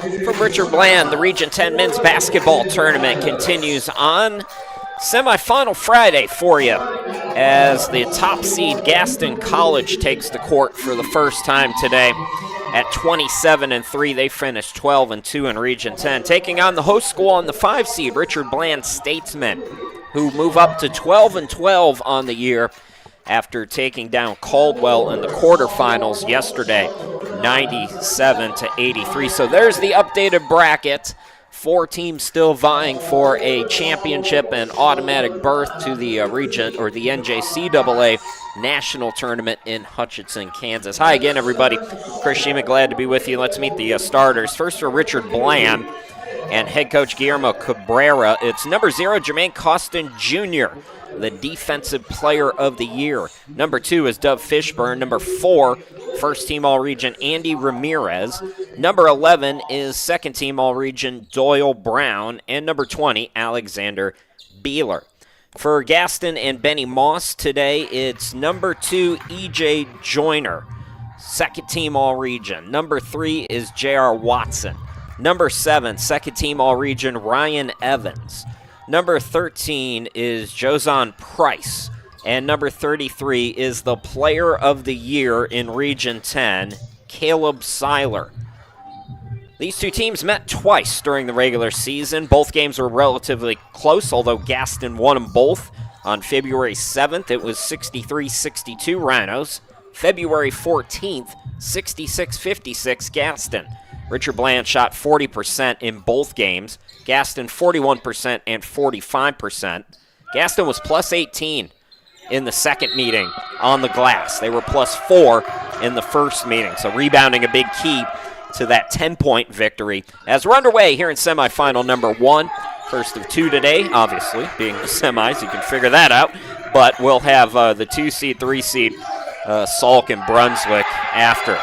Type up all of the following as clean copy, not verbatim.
From Richard Bland, the Region 10 men's basketball tournament continues on semifinal Friday for you as the top seed Gaston College takes the court for the first time today. At 27-3, they finished 12-2 in Region 10, taking on the host school on the 5 seed, Richard Bland Statesmen, who move up to 12-12 on the year after taking down Caldwell in the quarterfinals yesterday, 97-83. So there's the updated bracket. 4 teams still vying for a championship and automatic berth to the region or the NJCAA National Tournament in Hutchinson, Kansas. Hi again, everybody. Chris Schema, glad to be with you. Let's meet the starters. First for Richard Bland and head coach Guillermo Cabrera. It's number 0, Jermaine Costin Jr., the Defensive Player of the Year. Number 2 is Dove Fishburne. Number 4, First Team All-Region Andy Ramirez. Number 11 is Second Team All-Region Doyle Brown. And number 20, Alexander Beeler. For Gaston and Benny Moss today, it's number 2, E.J. Joyner, Second Team All-Region. Number 3 is J.R. Watson. Number 7, Second Team All-Region Ryan Evans. Number 13 is Jozon Price. And number 33 is the Player of the Year in Region 10, Caleb Seiler. These two teams met twice during the regular season. Both games were relatively close, although Gaston won them both. On February 7th, it was 63-62 Rhinos. February 14th, 66-56 Gaston. Richard Bland shot 40% in both games. Gaston 41% and 45%. Gaston was plus 18 in the second meeting on the glass. They were plus 4 in the first meeting. So rebounding a big key to that 10-point victory. As we're underway here in semifinal number 1, first of 2 today, obviously, being the semis, you can figure that out. But we'll have the 2 seed, 3 seed, Salk and Brunswick after.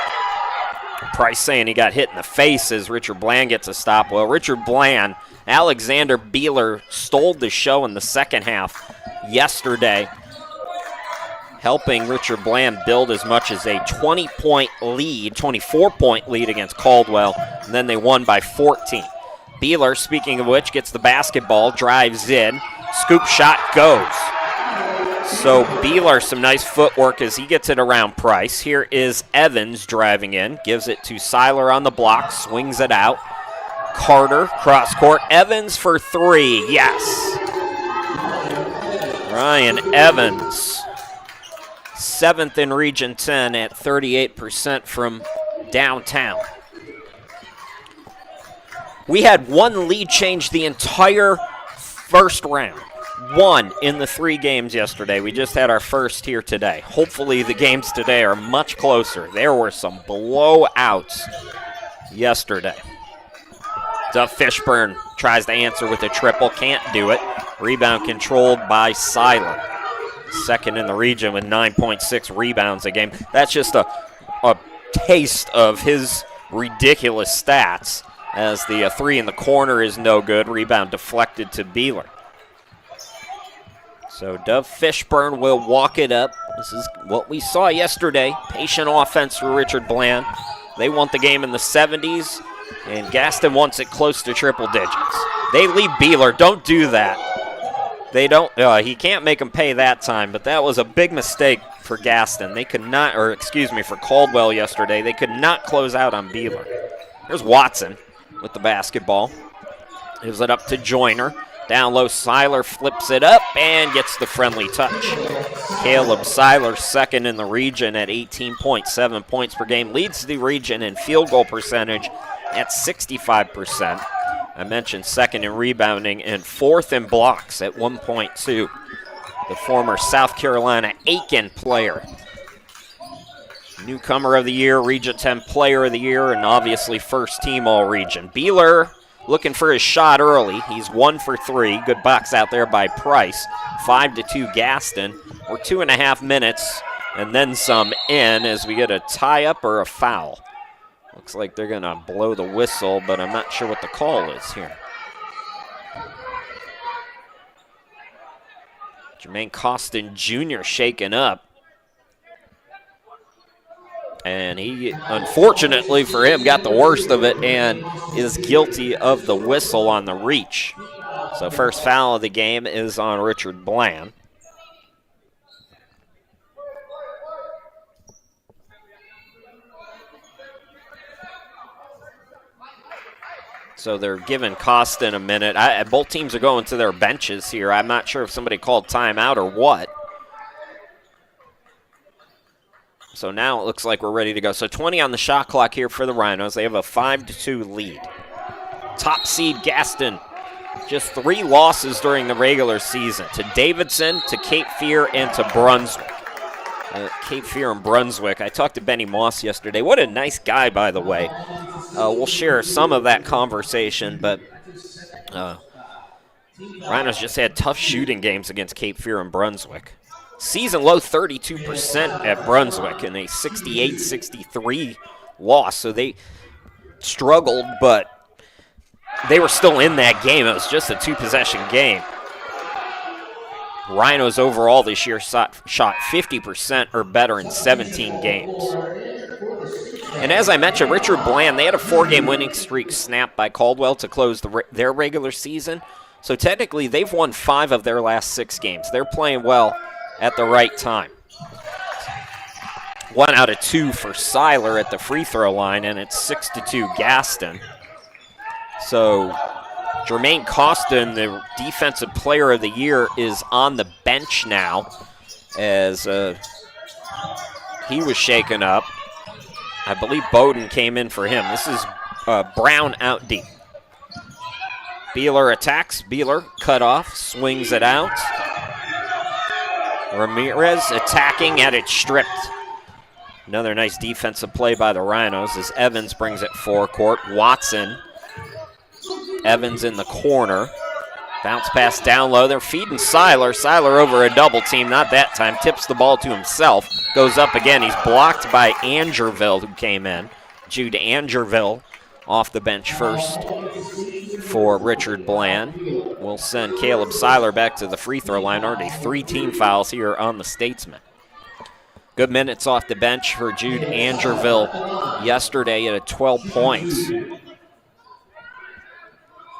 Price saying he got hit in the face as Richard Bland gets a stop. Well, Richard Bland, Alexander Beeler stole the show in the second half yesterday, helping Richard Bland build as much as a 20-point lead, 24-point lead against Caldwell, and then they won by 14. Beeler, speaking of which, gets the basketball, drives in, scoop shot goes. So Beeler, some nice footwork as he gets it around Price. Here is Evans driving in, gives it to Seiler on the block, swings it out. Carter, cross court, Evans for 3, yes. Ryan Evans, 7th in Region 10 at 38% from downtown. We had one lead change the entire first round. 1 in the 3 games yesterday. We just had our first here today. Hopefully the games today are much closer. There were some blowouts yesterday. Duff Fishburne tries to answer with a triple, can't do it. Rebound controlled by Seiler. Second in the region with 9.6 rebounds a game. That's just a taste of his ridiculous stats, as the 3 in the corner is no good. Rebound deflected to Beeler. So Dove Fishburne will walk it up. This is what we saw yesterday. Patient offense for Richard Bland. They want the game in the 70s, and Gaston wants it close to triple digits. They lead Beeler. Don't do that. They don't. He can't make them pay that time, but that was a big mistake for Gaston. They could not, or excuse me, for Caldwell yesterday. They could not close out on Beeler. There's Watson with the basketball. Gives it up to Joyner. Down low, Seiler flips it up and gets the friendly touch. Caleb Seiler, second in the region at 18.7 points per game. Leads the region in field goal percentage at 65%. I mentioned second in rebounding and 4th in blocks at 1.2. The former South Carolina Aiken player. Newcomer of the year, Region 10 Player of the Year, and obviously first team all-region. Beeler looking for his shot early. He's 1 for 3. Good box out there by Price. 5-2 Gaston. We're 2.5 minutes and then some in as we get a tie-up or a foul. Looks like they're going to blow the whistle, but I'm not sure what the call is here. Jermaine Costin Jr. shaken up. And he, unfortunately for him, got the worst of it and is guilty of the whistle on the reach. So first foul of the game is on Richard Bland. So they're giving Costin a minute. Both teams are going to their benches here. I'm not sure if somebody called timeout or what. So now it looks like we're ready to go. So 20 on the shot clock here for the Rhinos. They have a 5-2 lead. Top seed Gaston. Just 3 losses during the regular season. To Davidson, to Cape Fear, and to Brunswick. Cape Fear and Brunswick. I talked to Benny Moss yesterday. What a nice guy, by the way. We'll share some of that conversation, but Rhinos just had tough shooting games against Cape Fear and Brunswick. Season low 32% at Brunswick and a 68-63 loss. So they struggled, but they were still in that game. It was just a 2-possession game. Rhinos overall this year shot 50% or better in 17 games. And as I mentioned, Richard Bland, they had a 4-game winning streak snapped by Caldwell to close their regular season. So technically, they've won 5 of their last 6 games. They're playing well at the right time. 1 out of 2 for Seiler at the free throw line, and it's 6-2 Gaston. So Jermaine Costin, the Defensive Player of the Year, is on the bench now as he was shaken up. I believe Bowden came in for him. This is Brown out deep. Beeler attacks. Beeler cut off, swings it out. Ramirez attacking, at it stripped. Another nice defensive play by the Rhinos as Evans brings it forecourt. Watson. Evans in the corner. Bounce pass down low. They're feeding Seiler. Seiler over a double team. Not that time. Tips the ball to himself. Goes up again. He's blocked by Angerville, who came in. Jude Angerville off the bench first for Richard Bland. We'll send Caleb Seiler back to the free throw line. Already 3 team fouls here on the Statesman. Good minutes off the bench for Jude Angerville yesterday at 12 points.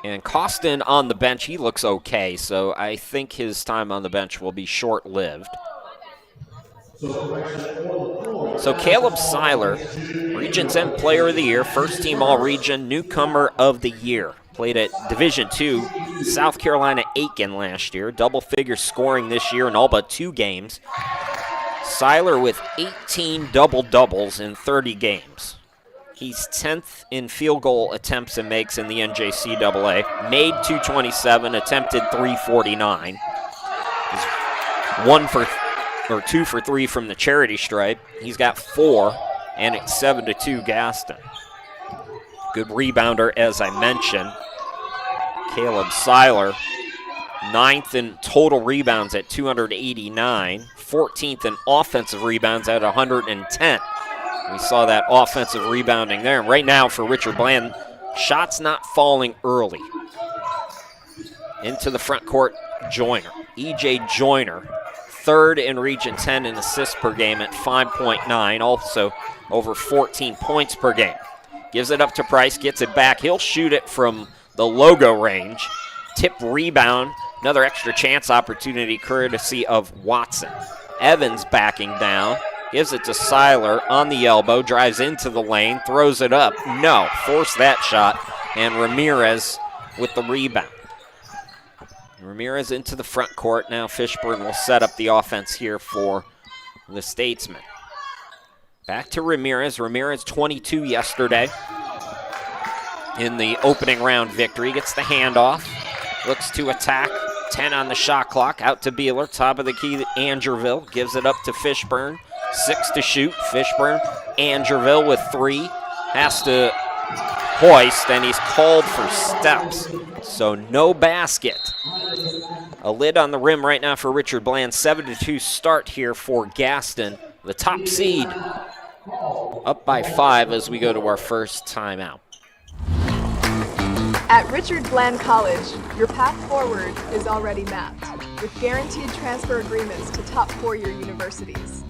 And Costin on the bench, he looks okay, so I think his time on the bench will be short-lived. So Caleb Seiler, Region 10 Player of the Year, first team All-Region, Newcomer of the Year. Played at Division II, South Carolina Aiken last year. Double-figure scoring this year in all but 2 games. Seiler with 18 double-doubles in 30 games. He's 10th in field goal attempts and makes in the NJCAA. Made 227, attempted 349. He's 2 for 3 from the charity stripe. He's got 4, and it's 7-2 Gaston. Good rebounder, as I mentioned. Caleb Seiler, 9th in total rebounds at 289. 14th in offensive rebounds at 110. We saw that offensive rebounding there. And right now for Richard Bland, shots not falling early. Into the front court, Joyner. E.J. Joyner, 3rd in Region 10 in assists per game at 5.9. Also over 14 points per game. Gives it up to Price, gets it back. He'll shoot it from the logo range. Tip rebound, another extra chance opportunity courtesy of Watson. Evans backing down. Gives it to Seiler on the elbow, drives into the lane, throws it up. No, forced that shot, and Ramirez with the rebound. Ramirez into the front court. Now Fishburne will set up the offense here for the Statesmen. Back to Ramirez. Ramirez 22 yesterday in the opening round victory. Gets the handoff, looks to attack. 10 on the shot clock, out to Beeler. Top of the key to Angerville, gives it up to Fishburne. 6 to shoot. Fishburne, Angerville with 3. Has to hoist, and he's called for steps. So no basket. A lid on the rim right now for Richard Bland. 7-2 start here for Gaston. The top seed up by 5 as we go to our first timeout. At Richard Bland College, your path forward is already mapped with guaranteed transfer agreements to top 4-year universities.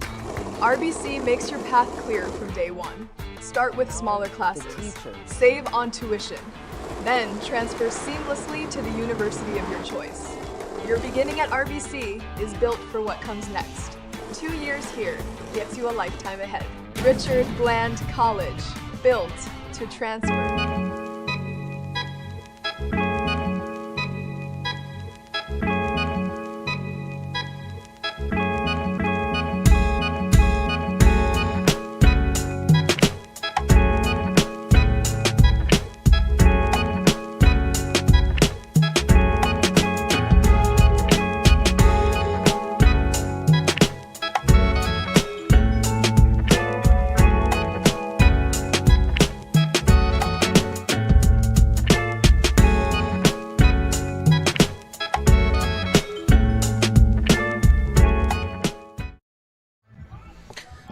RBC makes your path clear from day one. Start with smaller classes. Save on tuition. Then transfer seamlessly to the university of your choice. Your beginning at RBC is built for what comes next. 2 years here gets you a lifetime ahead. Richard Bland College, built to transfer.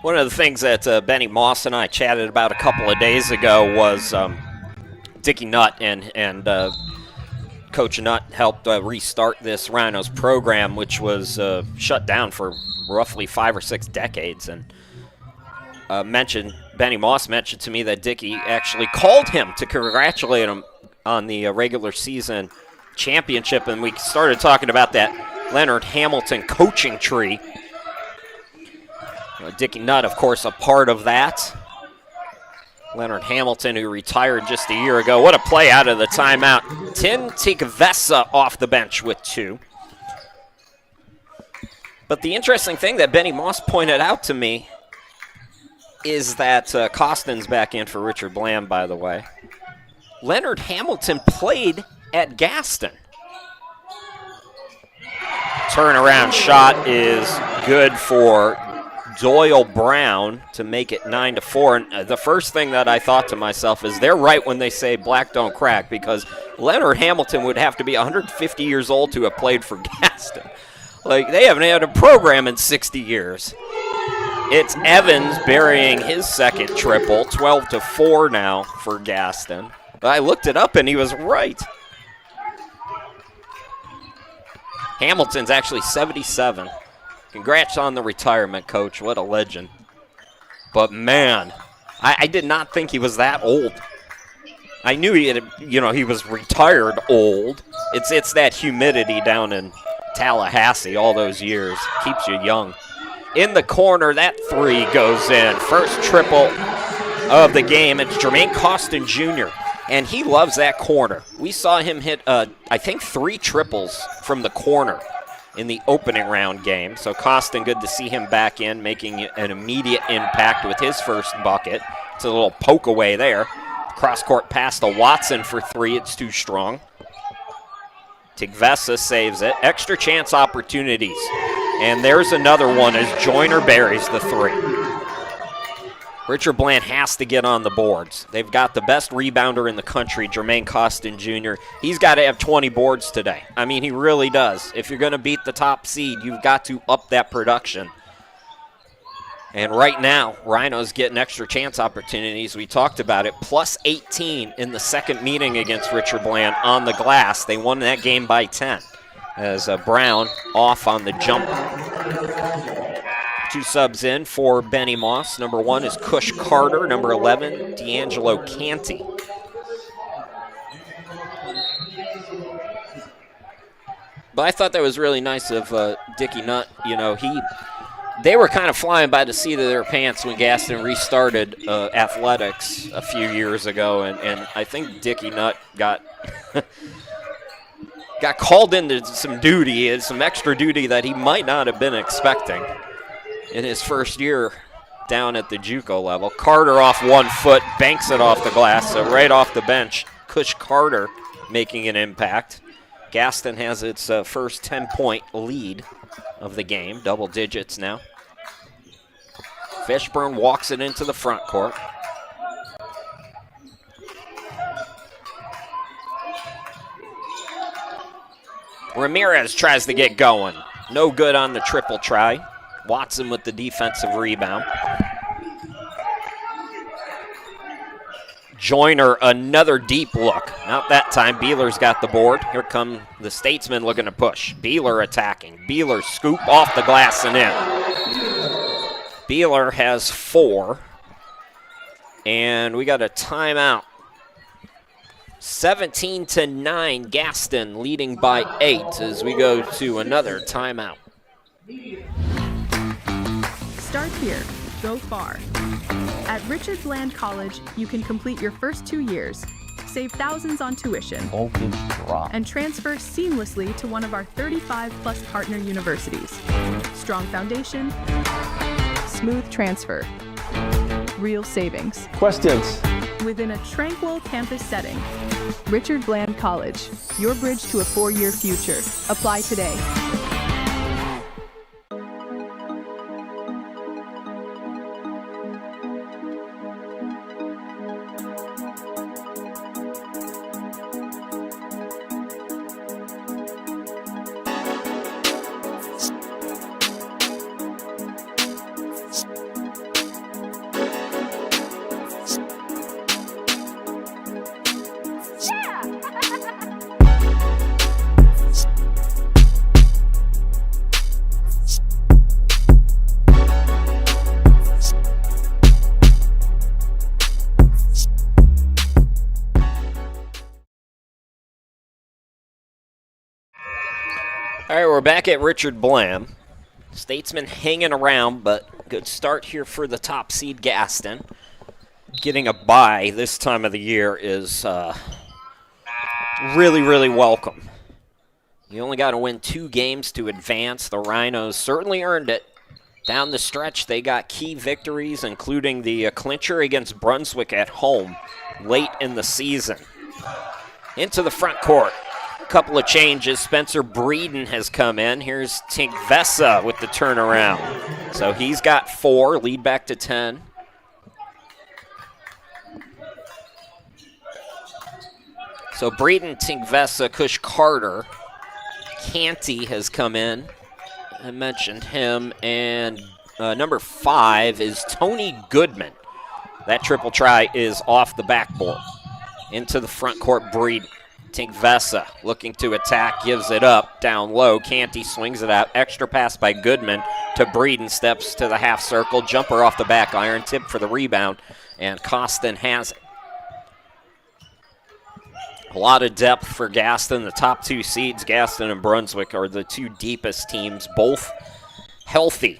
One of the things that Benny Moss and I chatted about a couple of days ago was Dickie Nutt and Coach Nutt helped restart this Rhinos program, which was shut down for roughly 5 or 6 decades. And Benny Moss mentioned to me that Dickie actually called him to congratulate him on the regular season championship, and we started talking about that Leonard Hamilton coaching tree. Dickie Nutt, of course, a part of that. Leonard Hamilton, who retired just a year ago. What a play out of the timeout. Tin Tikvesa off the bench with 2. But the interesting thing that Benny Moss pointed out to me is that Costin's back in for Richard Bland, by the way. Leonard Hamilton played at Gaston. Turnaround shot is good for Doyle Brown to make it 9-4. And the first thing that I thought to myself is they're right when they say black don't crack, because Leonard Hamilton would have to be 150 years old to have played for Gaston. Like, they haven't had a program in 60 years. It's Evans burying his second triple, 12-4 now for Gaston. I looked it up and he was right. Hamilton's actually 77. Congrats on the retirement, Coach. What a legend. But, man, I did not think he was that old. I knew he was retired old. It's that humidity down in Tallahassee all those years. Keeps you young. In the corner, that 3 goes in. First triple of the game. It's Jermaine Costin Jr., and he loves that corner. We saw him hit, I think, 3 triples from the corner in the opening round game. So Costin, good to see him back in, making an immediate impact with his first bucket. It's a little poke away there. Cross-court pass to Watson for 3. It's too strong. Tikvesa saves it. Extra chance opportunities. And there's another one as Joyner buries the 3. Richard Bland has to get on the boards. They've got the best rebounder in the country, Jermaine Costin Jr. He's got to have 20 boards today. I mean, he really does. If you're going to beat the top seed, you've got to up that production. And right now, Rhinos getting extra chance opportunities. We talked about it. Plus 18 in the second meeting against Richard Bland on the glass. They won that game by 10 as Brown off on the jump. 2 subs in for Benny Moss. Number 1 is Cush Carter. Number 11, D'Angelo Canty. But I thought that was really nice of Dickie Nutt. They were kind of flying by the seat of their pants when Gaston restarted athletics a few years ago, and I think Dickie Nutt got got called into some duty, some extra duty that he might not have been expecting in his first year down at the JUCO level. Carter off 1 foot, banks it off the glass, so right off the bench, Cush Carter making an impact. Gaston has its first 10-point lead of the game, double digits now. Fishburne walks it into the front court. Ramirez tries to get going. No good on the triple try. Watson with the defensive rebound. Joyner, another deep look. Not that time. Beeler's got the board. Here come the Statesmen looking to push. Beeler attacking. Beeler scoop off the glass and in. Beeler has 4. And we got a timeout. 17-9, Gaston leading by 8 as we go to another timeout. Start here, go far. At Richard Bland College, you can complete your first 2 years, save thousands on tuition, and transfer seamlessly to one of our 35+ partner universities. Strong foundation, smooth transfer, real savings. Questions? Within a tranquil campus setting. Richard Bland College, your bridge to a 4-year future. Apply today. All right, we're back at Richard Bland. Statesman hanging around, but good start here for the top seed Gaston. Getting a bye this time of the year is really, really welcome. You only got to win 2 games to advance. The Rhinos certainly earned it. Down the stretch, they got key victories, including the clincher against Brunswick at home late in the season. Into the front court. Couple of changes. Spencer Breeden has come in. Here's Tink Vessa with the turnaround. So he's got 4, lead back to 10. So Breeden, Tink Vessa, Kush Carter. Canty has come in. I mentioned him. And number 5 is Tony Goodman. That triple try is off the backboard. Into the front court, Breeden. Tink Vessa looking to attack, gives it up, down low. Canty swings it out. Extra pass by Goodman to Breeden, steps to the half circle. Jumper off the back iron, tip for the rebound, and Costin has it. A lot of depth for Gaston. The top 2 seeds, Gaston and Brunswick, are the 2 deepest teams, both healthy.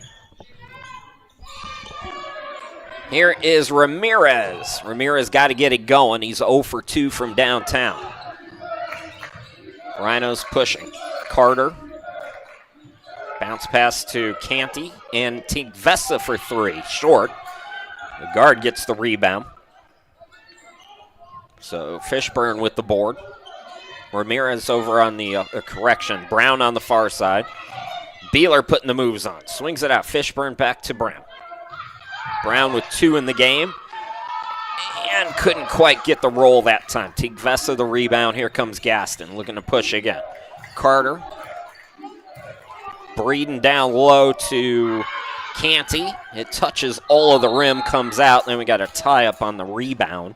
Here is Ramirez. Ramirez got to get it going. He's 0 for 2 from downtown. Rhinos pushing. Carter. Bounce pass to Canty. And Tink Vessa for 3. Short. The guard gets the rebound. So Fishburne with the board. Ramirez over on the correction. Brown on the far side. Beeler putting the moves on. Swings it out. Fishburne back to Brown. Brown with 2 in the game. And couldn't quite get the roll that time. Tink Vessa the rebound. Here comes Gaston looking to push again. Carter. Breeden down low to Canty. It touches all of the rim, comes out. Then we got a tie up on the rebound.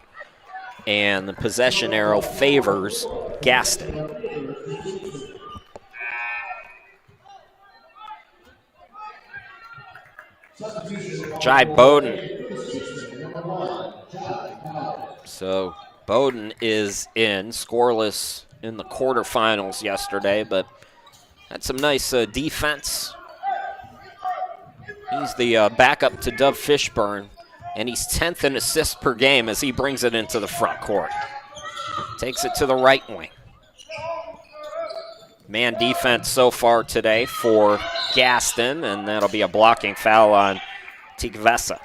And the possession arrow favors Gaston. Jai Bowden. So Bowden is in, scoreless in the quarterfinals yesterday, but had some nice defense. He's the backup to Dove Fishburne, and he's 10th in assists per game as he brings it into the front court. Takes it to the right wing. Man defense so far today for Gaston, and that'll be a blocking foul on Tink Vessa.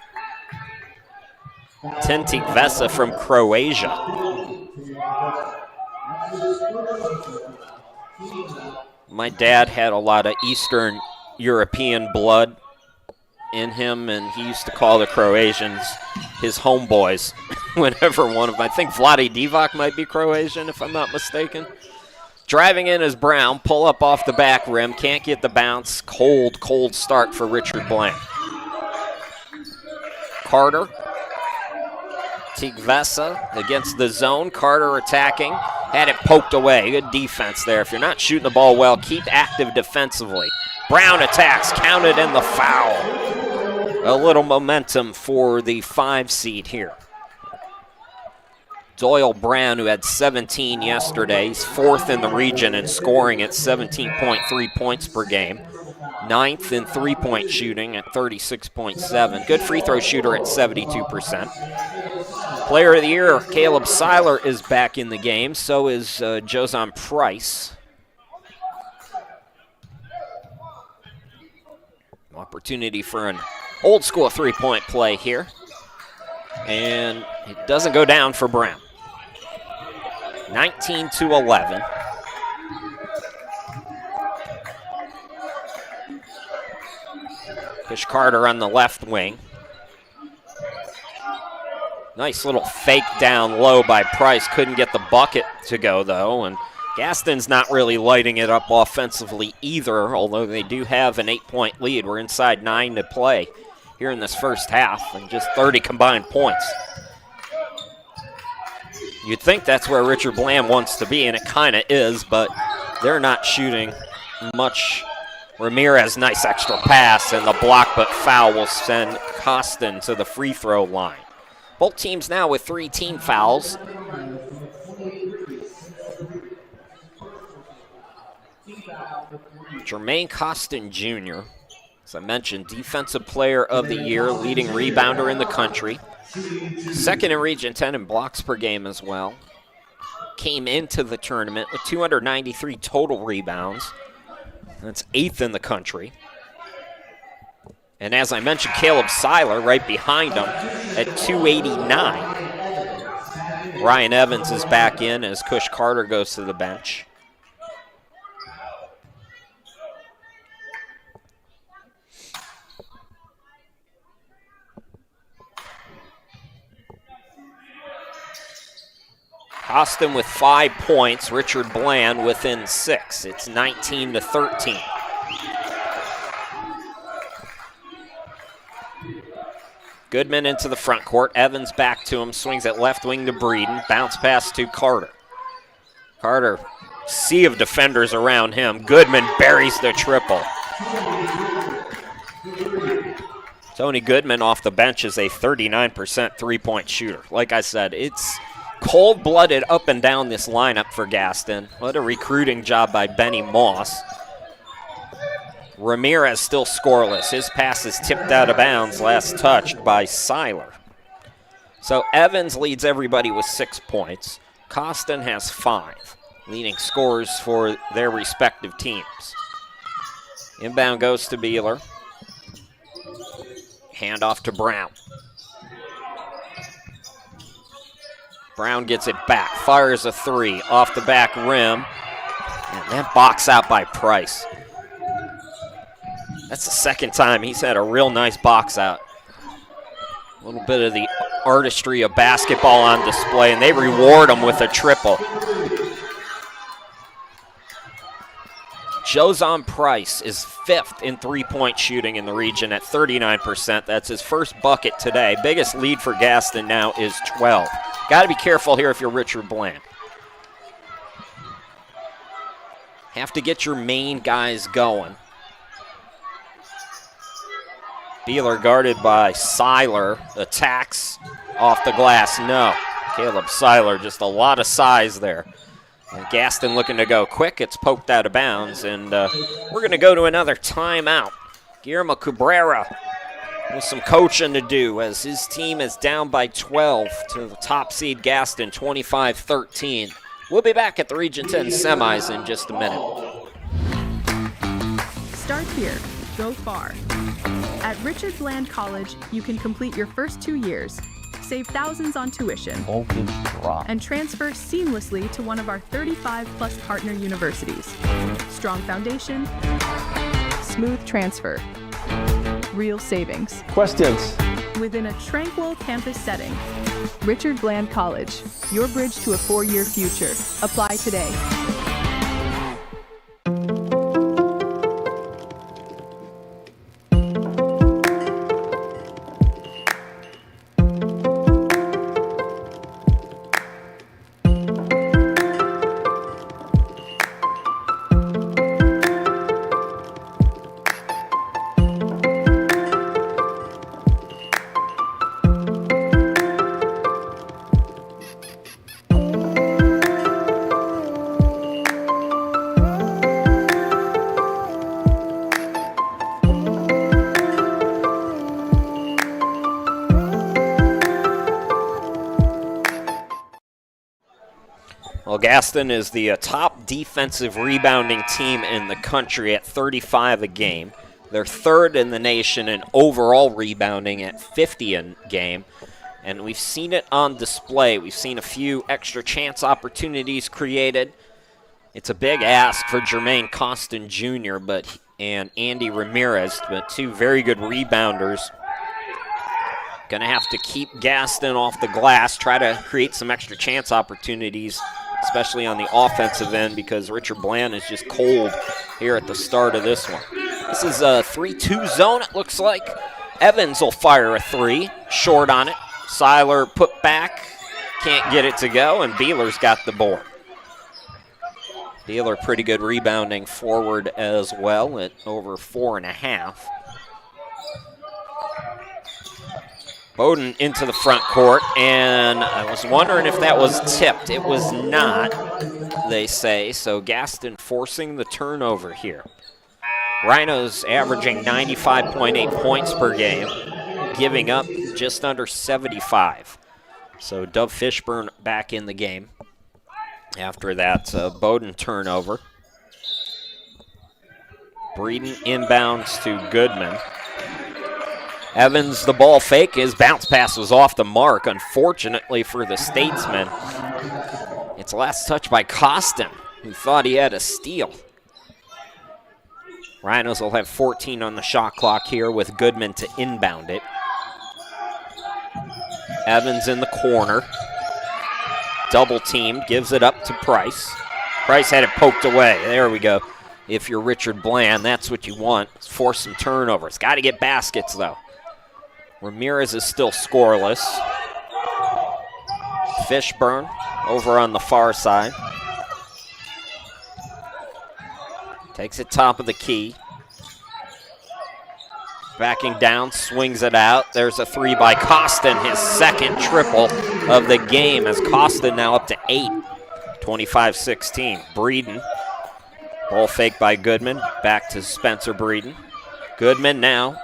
Tink Vessa from Croatia. My dad had a lot of Eastern European blood in him, and he used to call the Croatians his homeboys whenever one of them. I think Vlade Divac might be Croatian, if I'm not mistaken. Driving in is Brown, pull up off the back rim, can't get the bounce. Cold start for Richard Bland. Carter. Tink Vessa against the zone. Carter attacking. Had it poked away. Good defense there. If you're not shooting the ball well, keep active defensively. Brown attacks. Counted in the foul. a little momentum for the 5 seed here. Doyle Brown, who had 17 yesterday, he's 4th in the region in scoring at 17.3 points per game. 9th in three-point shooting at 36.7. Good free throw shooter at 72%. Player of the year, Caleb Seiler, is back in the game. So is Josan Price. Opportunity for an old school three-point play here. And it doesn't go down for Brown. 19-11. Kush Carter on the left wing. Nice little fake down low by Price. Couldn't get the bucket to go, though. And Gaston's not really lighting it up offensively either, although they do have an 8-point lead. We're inside 9 to play here in this first half, and just 30 combined points. You'd think that's where Richard Bland wants to be, and it kind of is, but they're not shooting much. Ramirez, nice extra pass, and the block but foul will send Gaston to the free throw line. Both teams now with 3 team fouls. Jermaine Gaston Jr., as I mentioned, Defensive Player of the Year, leading rebounder in the country. 2nd in Region 10 in blocks per game as well. Came into the tournament with 293 total rebounds. That's 8th in the country. And as I mentioned, Caleb Seiler right behind him at 289. Ryan Evans is back in as Kush Carter goes to the bench. Gaston with 5 points, Richard Bland within 6. It's 19-13. Goodman into the front court. Evans back to him, swings it left wing to Breeden. Bounce pass to Carter. Carter, sea of defenders around him. Goodman buries the triple. Tony Goodman off the bench is a 39% three-point shooter. Like I said, it's cold-blooded up and down this lineup for Gaston. What a recruiting job by Benny Moss. Ramirez still scoreless. His pass is tipped out of bounds, last touched by Seiler. So Evans leads everybody with 6 points. Gaston has 5, leading scorers for their respective teams. Inbound goes to Beeler. Handoff to Brown. Brown gets it back, fires a 3 off the back rim, and then box out by Price. That's the second time he's had a real nice box out. A little bit of the artistry of basketball on display, and they reward him with a triple. Josan Price is 5th in three-point shooting in the region at 39%. That's his first bucket today. Biggest lead for Gaston now is 12. Got to be careful here if you're Richard Bland. Have to get your main guys going. Beeler guarded by Seiler. Attacks off the glass. No. Caleb Seiler, just a lot of size there. And Gaston looking to go quick. It's poked out of bounds. And we're going to go to another timeout. Guillermo Cabrera with some coaching to do as his team is down by 12 to the top seed Gaston, 25-13. We'll be back at the Region 10 semis in just a minute. Start here, go far. At Richard Bland College, you can complete your first 2 years, save thousands on tuition, and transfer seamlessly to one of our 35-plus partner universities. Strong foundation, smooth transfer, real savings. Questions? Within a tranquil campus setting. Richard Bland College, your bridge to a 4-year future. Apply today. Well, Gaston is the top defensive rebounding team in the country at 35 a game. They're third in the nation in overall rebounding at 50 a game. And we've seen it on display. We've seen a few extra chance opportunities created. It's a big ask for Jermaine Costin Jr. and Andy Ramirez, but two very good rebounders. Going to have to keep Gaston off the glass, try to create some extra chance opportunities, especially on the offensive end, because Richard Bland is just cold here at the start of this one. This is a 3-2 zone, it looks like. Evans will fire a three, short on it. Seiler put back, can't get it to go, and Beeler's got the board. Beeler pretty good rebounding forward as well at over 4.5. Bowden into the front court, and I was wondering if that was tipped. It was not, they say, so Gaston forcing the turnover here. Rhinos averaging 95.8 points per game, giving up just under 75. So Dove Fishburne back in the game after that Bowden turnover. Breeden inbounds to Goodman. Evans, the ball fake. His bounce pass was off the mark, unfortunately for the Statesman. It's last touch by Costin, who thought he had a steal. Rhinos will have 14 on the shot clock here with Goodman to inbound it. Evans in the corner. Double teamed, gives it up to Price. Price had it poked away. There we go. If you're Richard Bland, that's what you want. Force some turnovers. Got to get baskets, though. Ramirez is still scoreless. Fishburne over on the far side. Takes it top of the key. Backing down, swings it out. There's a three by Costin, his second triple of the game, as Costin now up to 8. 25-16. Breeden. Ball fake by Goodman. Back to Spencer Breeden. Goodman now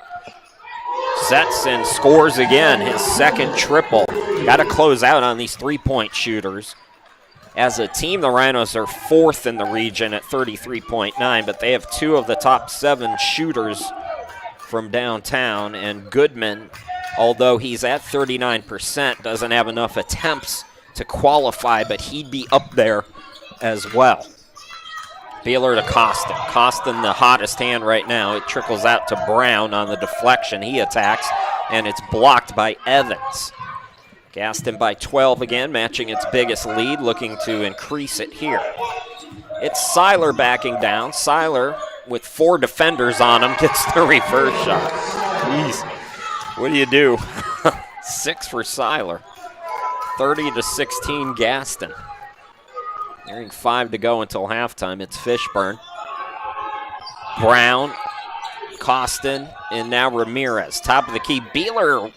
sets and scores again, his second triple. Got to close out on these three-point shooters. As a team, the Rhinos are fourth in the region at 33.9, but they have two of the top 7 shooters from downtown, and Goodman, although he's at 39%, doesn't have enough attempts to qualify, but he'd be up there as well. Beeler to Costin. Costin, the hottest hand right now. It trickles out to Brown on the deflection. He attacks, and it's blocked by Evans. Gaston by 12 again, matching its biggest lead, looking to increase it here. It's Seiler backing down. Seiler, with 4 defenders on him, gets the reverse shot. Jeez, what do you do? 6 for Seiler. 30-16 Gaston. Nearing 5 to go until halftime. It's Fishburne, Brown, Costin, and now Ramirez. Top of the key. Beeler,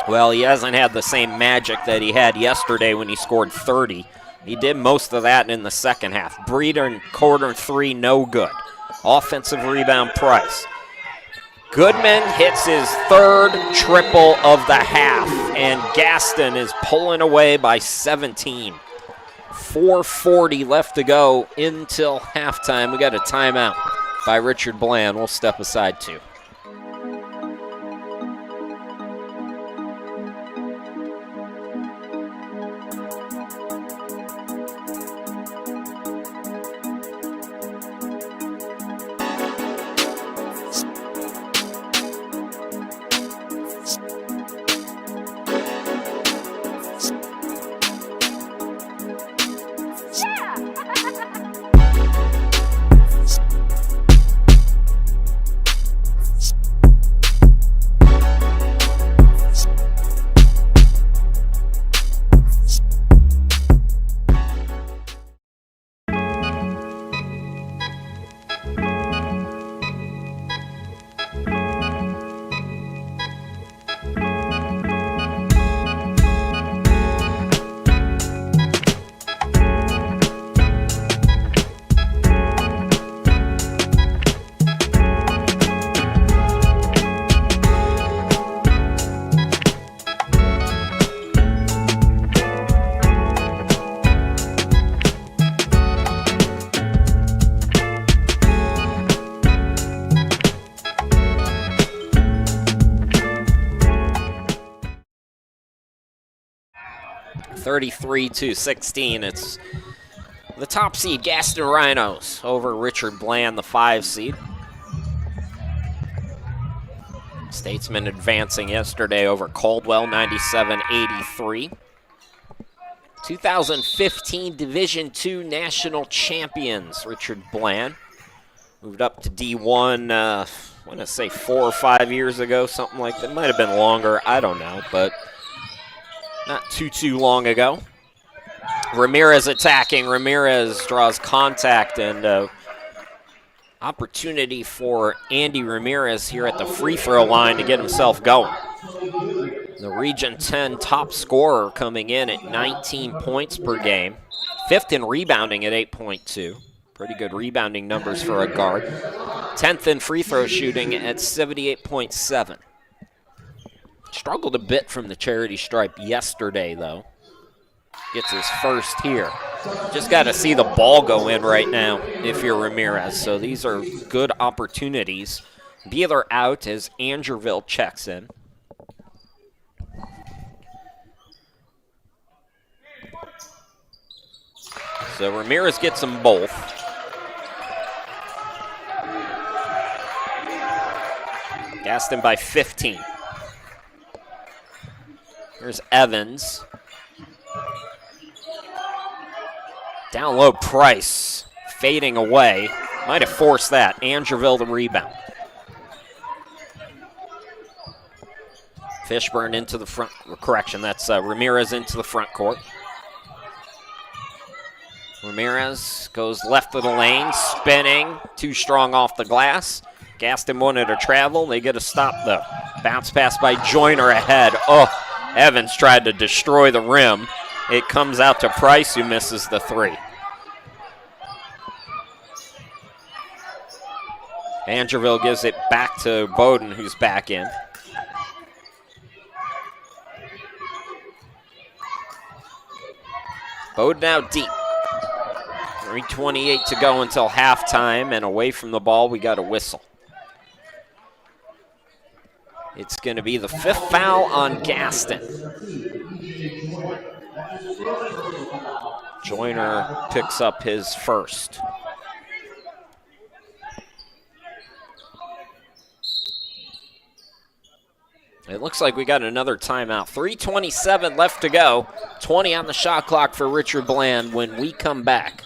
well, he hasn't had the same magic that he had yesterday when he scored 30. He did most of that in the second half. Breeden, quarter 3, no good. Offensive rebound, Price. Goodman hits his third triple of the half, and Gaston is pulling away by 17. 4:40 left to go until halftime. We got a timeout by Richard Bland. We'll step aside too. 33-16. It's the top seed, Gaston Rhinos, over Richard Bland, the 5 seed. Statesman advancing yesterday over Caldwell, 97-83. 2015 Division II national champions, Richard Bland. Moved up to D1, I want to say 4 or 5 years ago, something like that. Might have been longer, I don't know, but not too long ago. Ramirez attacking. Ramirez draws contact, and opportunity for Andy Ramirez here at the free throw line to get himself going. The Region 10 top scorer coming in at 19 points per game. 5th in rebounding at 8.2. Pretty good rebounding numbers for a guard. 10th in free throw shooting at 78.7. Struggled a bit from the charity stripe yesterday, though. Gets his first here. Just got to see the ball go in right now if you're Ramirez. So these are good opportunities. Beeler out as Andrewville checks in. So Ramirez gets them both. Gaston by 15. Here's Evans. Down low, Price fading away. Might have forced that. Andrewville the rebound. Fishburne into the front, correction, that's Ramirez into the front court. Ramirez goes left of the lane, spinning, too strong off the glass. Gaston wanted to travel, they get a stop though. Bounce pass by Joyner ahead. Oh, Evans tried to destroy the rim. It comes out to Price, who misses the 3. Andrewville gives it back to Bowden, who's back in. Bowden out deep. 3:28 to go until halftime, and away from the ball, we got a whistle. It's going to be the 5th foul on Gaston. Joyner picks up his first. It looks like we got another timeout. 3:27 left to go. 20 on the shot clock for Richard Bland when we come back.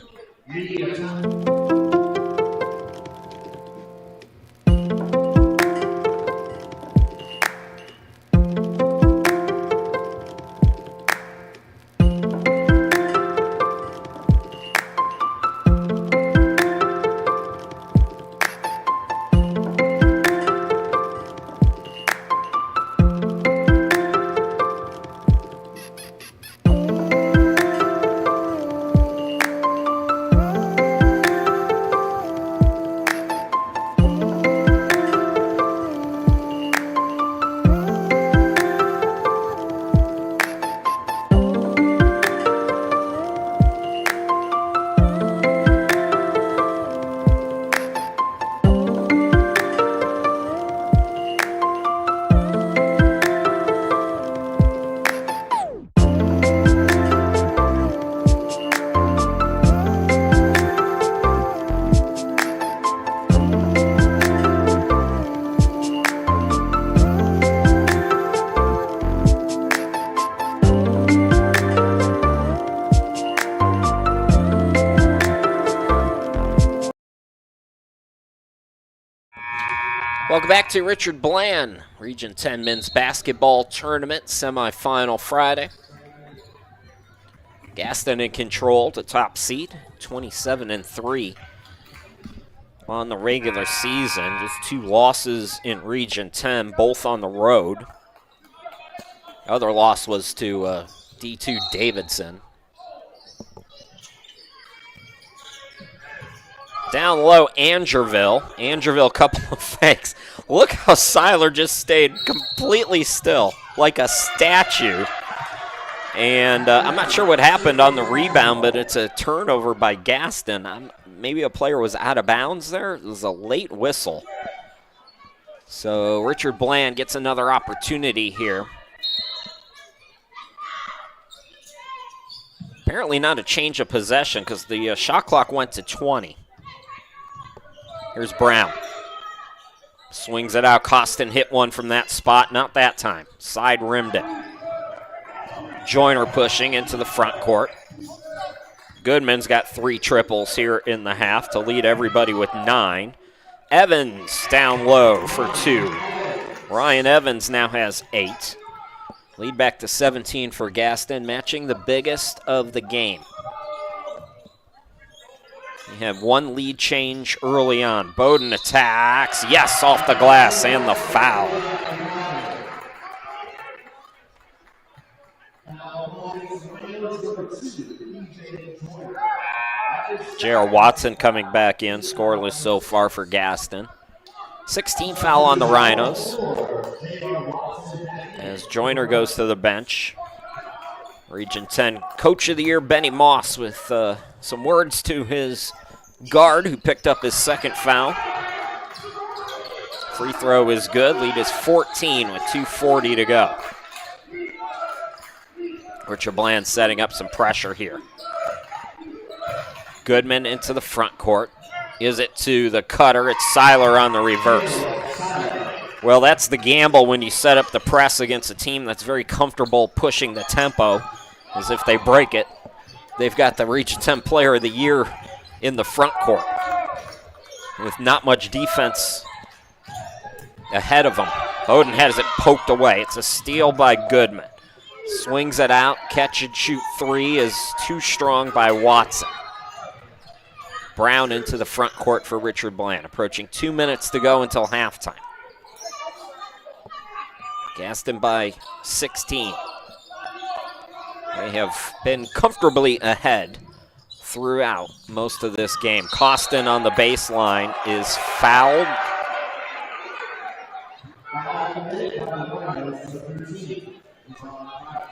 Welcome back to Richard Bland, Region 10 men's basketball tournament semifinal Friday. Gaston in control, the top seed, 27-3 on the regular season. Just 2 losses in Region 10, both on the road. The other loss was to D2 Davidson. Down low, Andrewville. Andrewville, couple of fakes. Look how Seiler just stayed completely still, like a statue. And I'm not sure what happened on the rebound, but it's a turnover by Gaston. Maybe a player was out of bounds there. It was a late whistle. So Richard Bland gets another opportunity here. Apparently not a change of possession because the shot clock went to 20. Here's Brown. Swings it out. Costin hit one from that spot. Not that time. Side rimmed it. Joyner pushing into the front court. Goodman's got 3 triples here in the half to lead everybody with 9. Evans down low for 2. Ryan Evans now has 8. Lead back to 17 for Gaston, matching the biggest of the game. We have one lead change early on. Bowden attacks. Yes, off the glass and the foul. J.R. Watson coming back in, scoreless so far for Gaston. 16 foul on the Rhinos. As Joyner goes to the bench. Region 10 Coach of the Year Benny Moss with some words to his guard who picked up his second foul. Free throw is good. Lead is 14 with 2:40 to go. Richard Bland setting up some pressure here. Goodman into the front court. Is it to the cutter? It's Seiler on the reverse. Well, that's the gamble when you set up the press against a team that's very comfortable pushing the tempo, as if they break it. They've got the Region 10 Player of the Year in the front court with not much defense ahead of them. Bowden has it poked away. It's a steal by Goodman. Swings it out. Catch and shoot 3 is too strong by Watson. Brown into the front court for Richard Bland. Approaching 2 minutes to go until halftime. Gaston by 16. They have been comfortably ahead throughout most of this game. Costin on the baseline is fouled.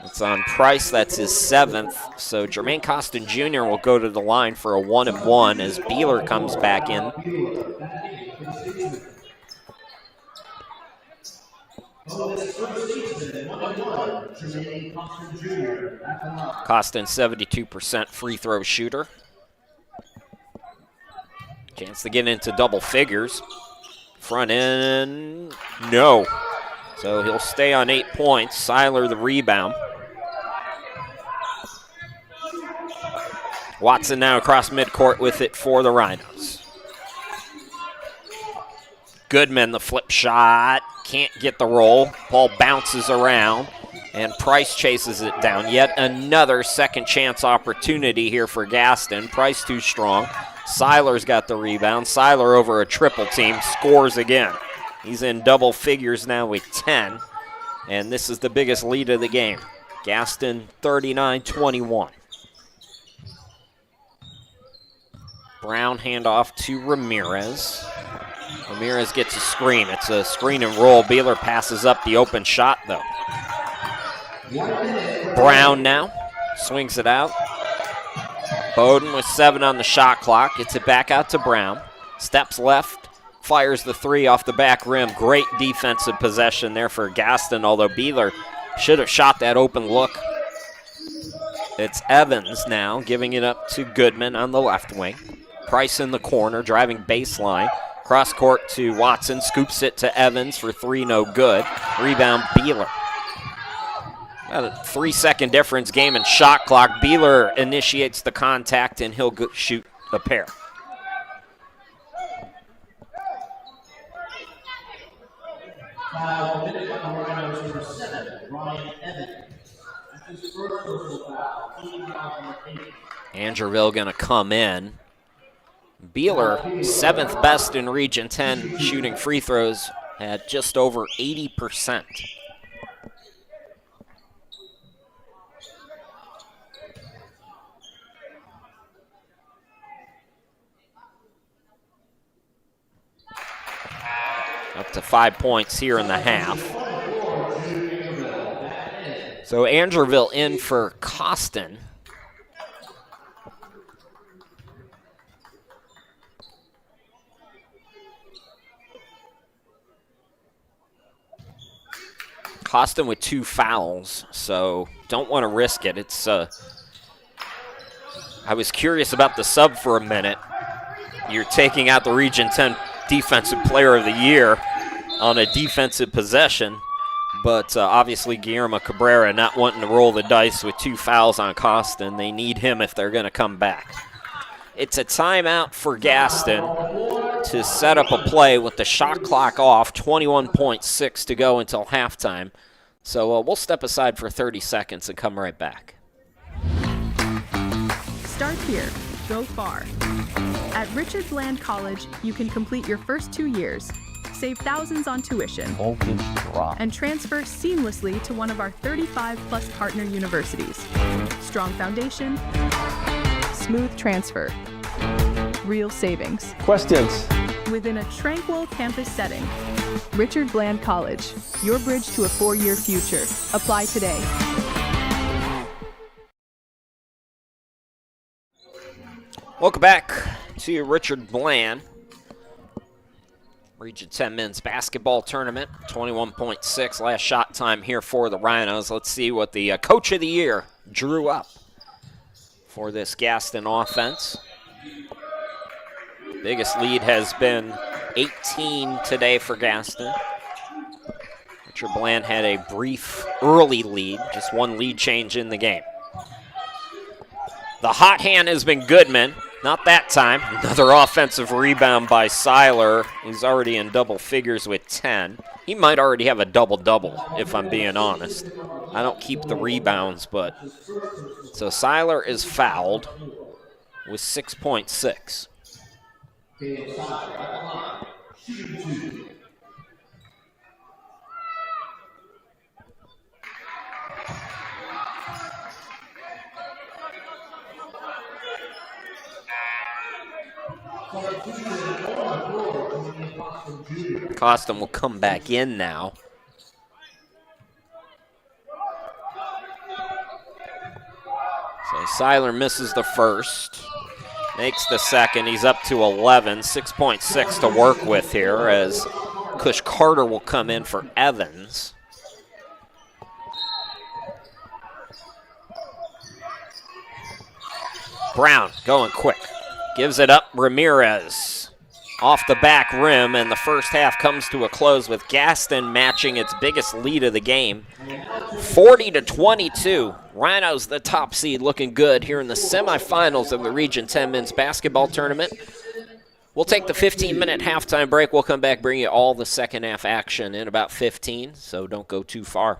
It's on Price, that's his 7th. So Jermaine Costin Jr. will go to the line for a 1-and-1 as Beeler comes back in. Costin, 72% free throw shooter. Chance to get into double figures. Front end, no. So he'll stay on 8 points. Seiler the rebound. Watson now across midcourt with it for the Rhinos. Goodman, the flip shot. Can't get the roll. Ball bounces around, and Price chases it down. Yet another second chance opportunity here for Gaston. Price too strong. Seiler's got the rebound. Seiler over a triple team, scores again. He's in double figures now with 10, and this is the biggest lead of the game. Gaston 39-21. Brown handoff to Ramirez. Ramirez gets a screen. It's a screen and roll. Beeler passes up the open shot, though. Brown now swings it out. Bowden with 7 on the shot clock. Gets it back out to Brown. Steps left. Fires the 3 off the back rim. Great defensive possession there for Gaston, although Beeler should have shot that open look. It's Evans now giving it up to Goodman on the left wing. Price in the corner, driving baseline. Cross court to Watson, scoops it to Evans for 3, no good. Rebound, Beeler. About a 3-second difference, game and shot clock. Beeler initiates the contact, and he'll shoot a pair. Andreville going to come in. Beeler, 7th best in Region 10, shooting free throws at just over 80%. Up to 5 points here in the half. So Andreville in for Costin. Costin with 2 fouls, so don't want to risk it. It's I was curious about the sub for a minute. You're taking out the Region 10 Defensive Player of the Year on a defensive possession, but obviously Guillermo Cabrera not wanting to roll the dice with 2 fouls on Gaston. They need him if they're going to come back. It's a timeout for Gaston to set up a play with the shot clock off, 21.6 to go until halftime. So we'll step aside for 30 seconds and come right back. Start here, go far. At Richard Bland College, you can complete your first 2 years, save thousands on tuition, and transfer seamlessly to one of our 35-plus partner universities. Strong foundation, smooth transfer, real savings. Questions? Within a tranquil campus setting. Richard Bland College, your bridge to a 4-year future. Apply today. Welcome back to Richard Bland. Region 10 men's basketball tournament, 21.6 last shot time here for the Rhinos. Let's see what the Coach of the Year drew up for this Gaston offense. Biggest lead has been 18 today for Gaston. Richard Bland had a brief early lead, just one lead change in the game. The hot hand has been Goodman. Not that time. Another offensive rebound by Seiler. He's already in double figures with 10. He might already have a double-double, if I'm being honest. I don't keep the rebounds, but... So Seiler is fouled with 6.6. Gaston will come back in now. So Seiler misses the first, makes the second. He's up to 11, 6.6 to work with here as Cush Carter will come in for Evans. Brown going quick. Gives it up, Ramirez off the back rim, and the first half comes to a close with Gaston matching its biggest lead of the game, 40-22. Rhinos, the top seed, looking good here in the semifinals of the Region 10 men's basketball tournament. We'll take the 15-minute halftime break. We'll come back, bring you all the second half action in about 15, so don't go too far.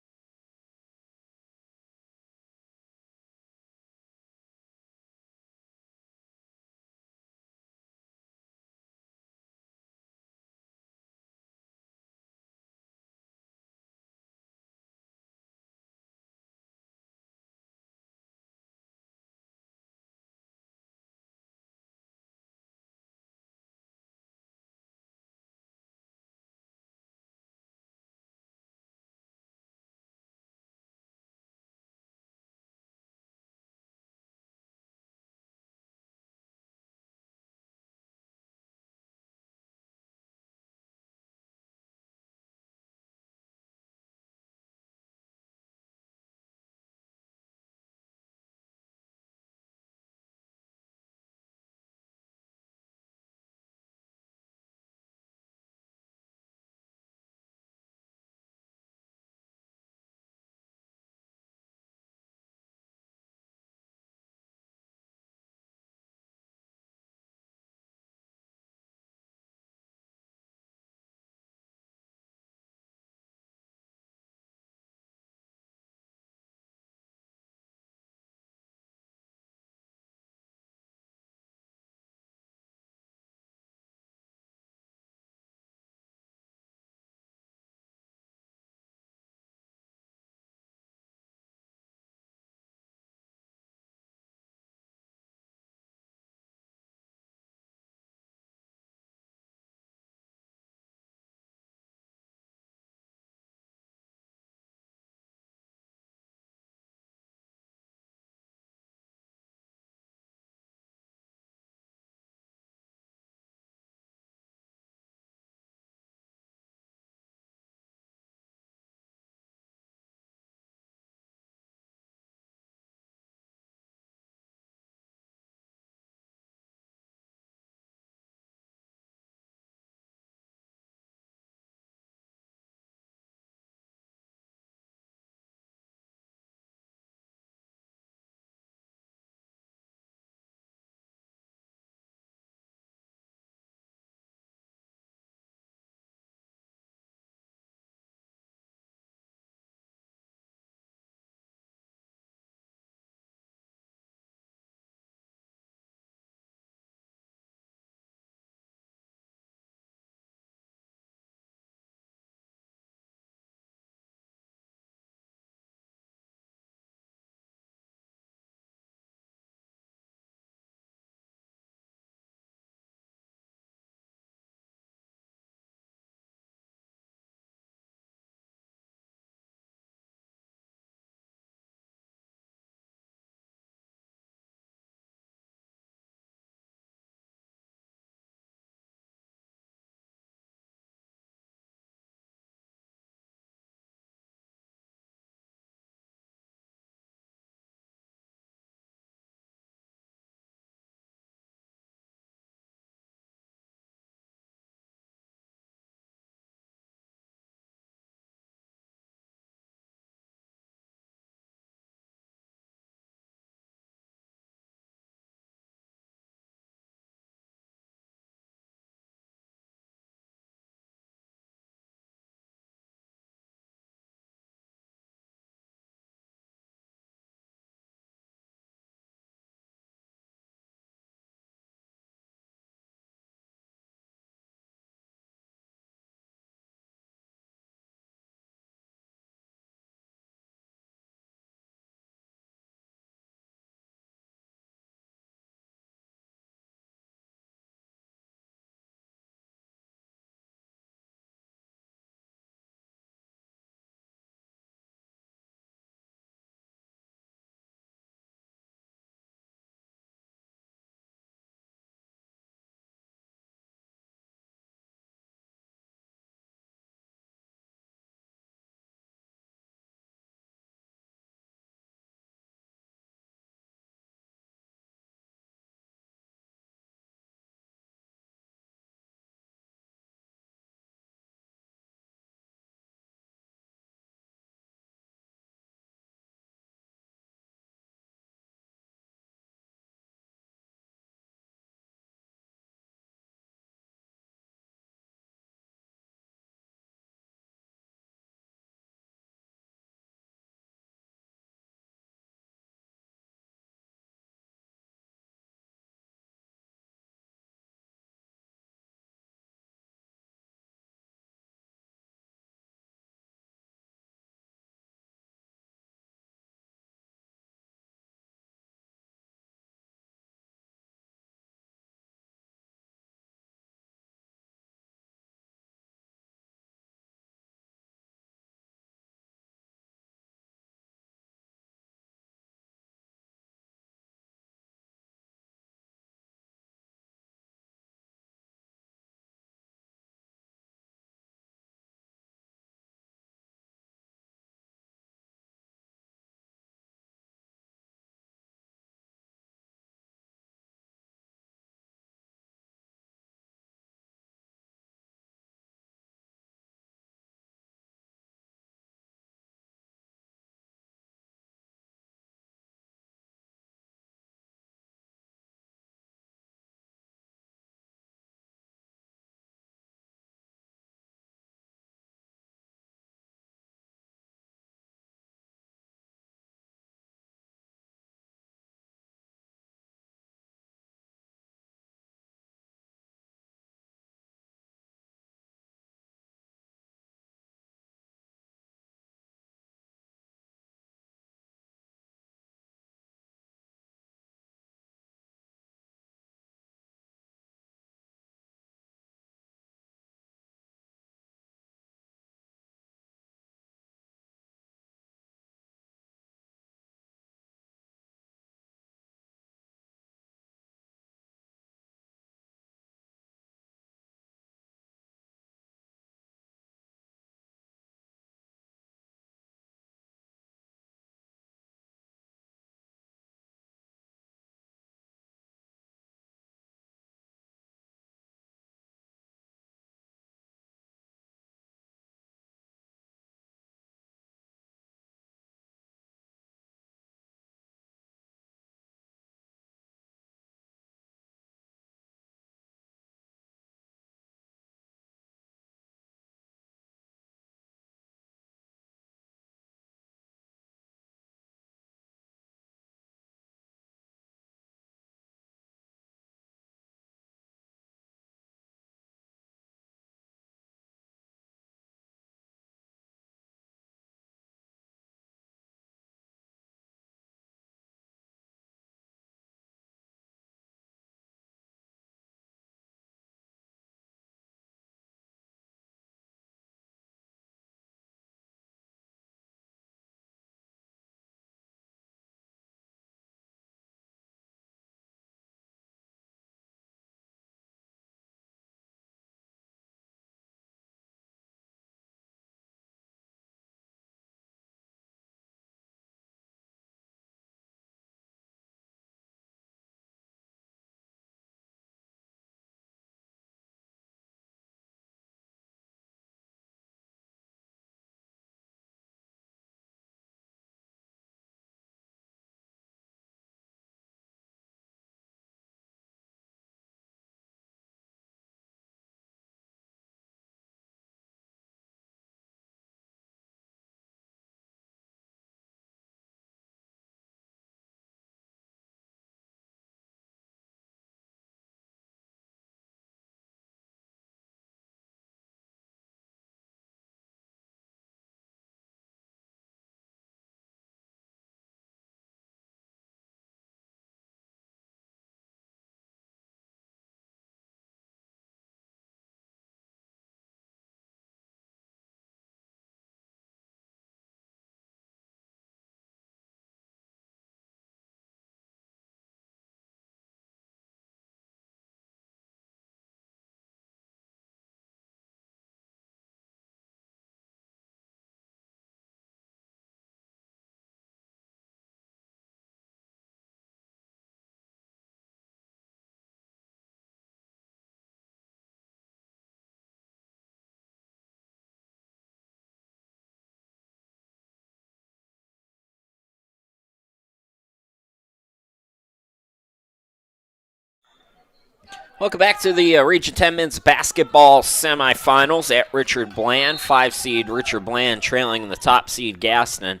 Welcome back to the Region 10 men's basketball semifinals at Richard Bland. 5-seed Richard Bland trailing the top seed Gaston.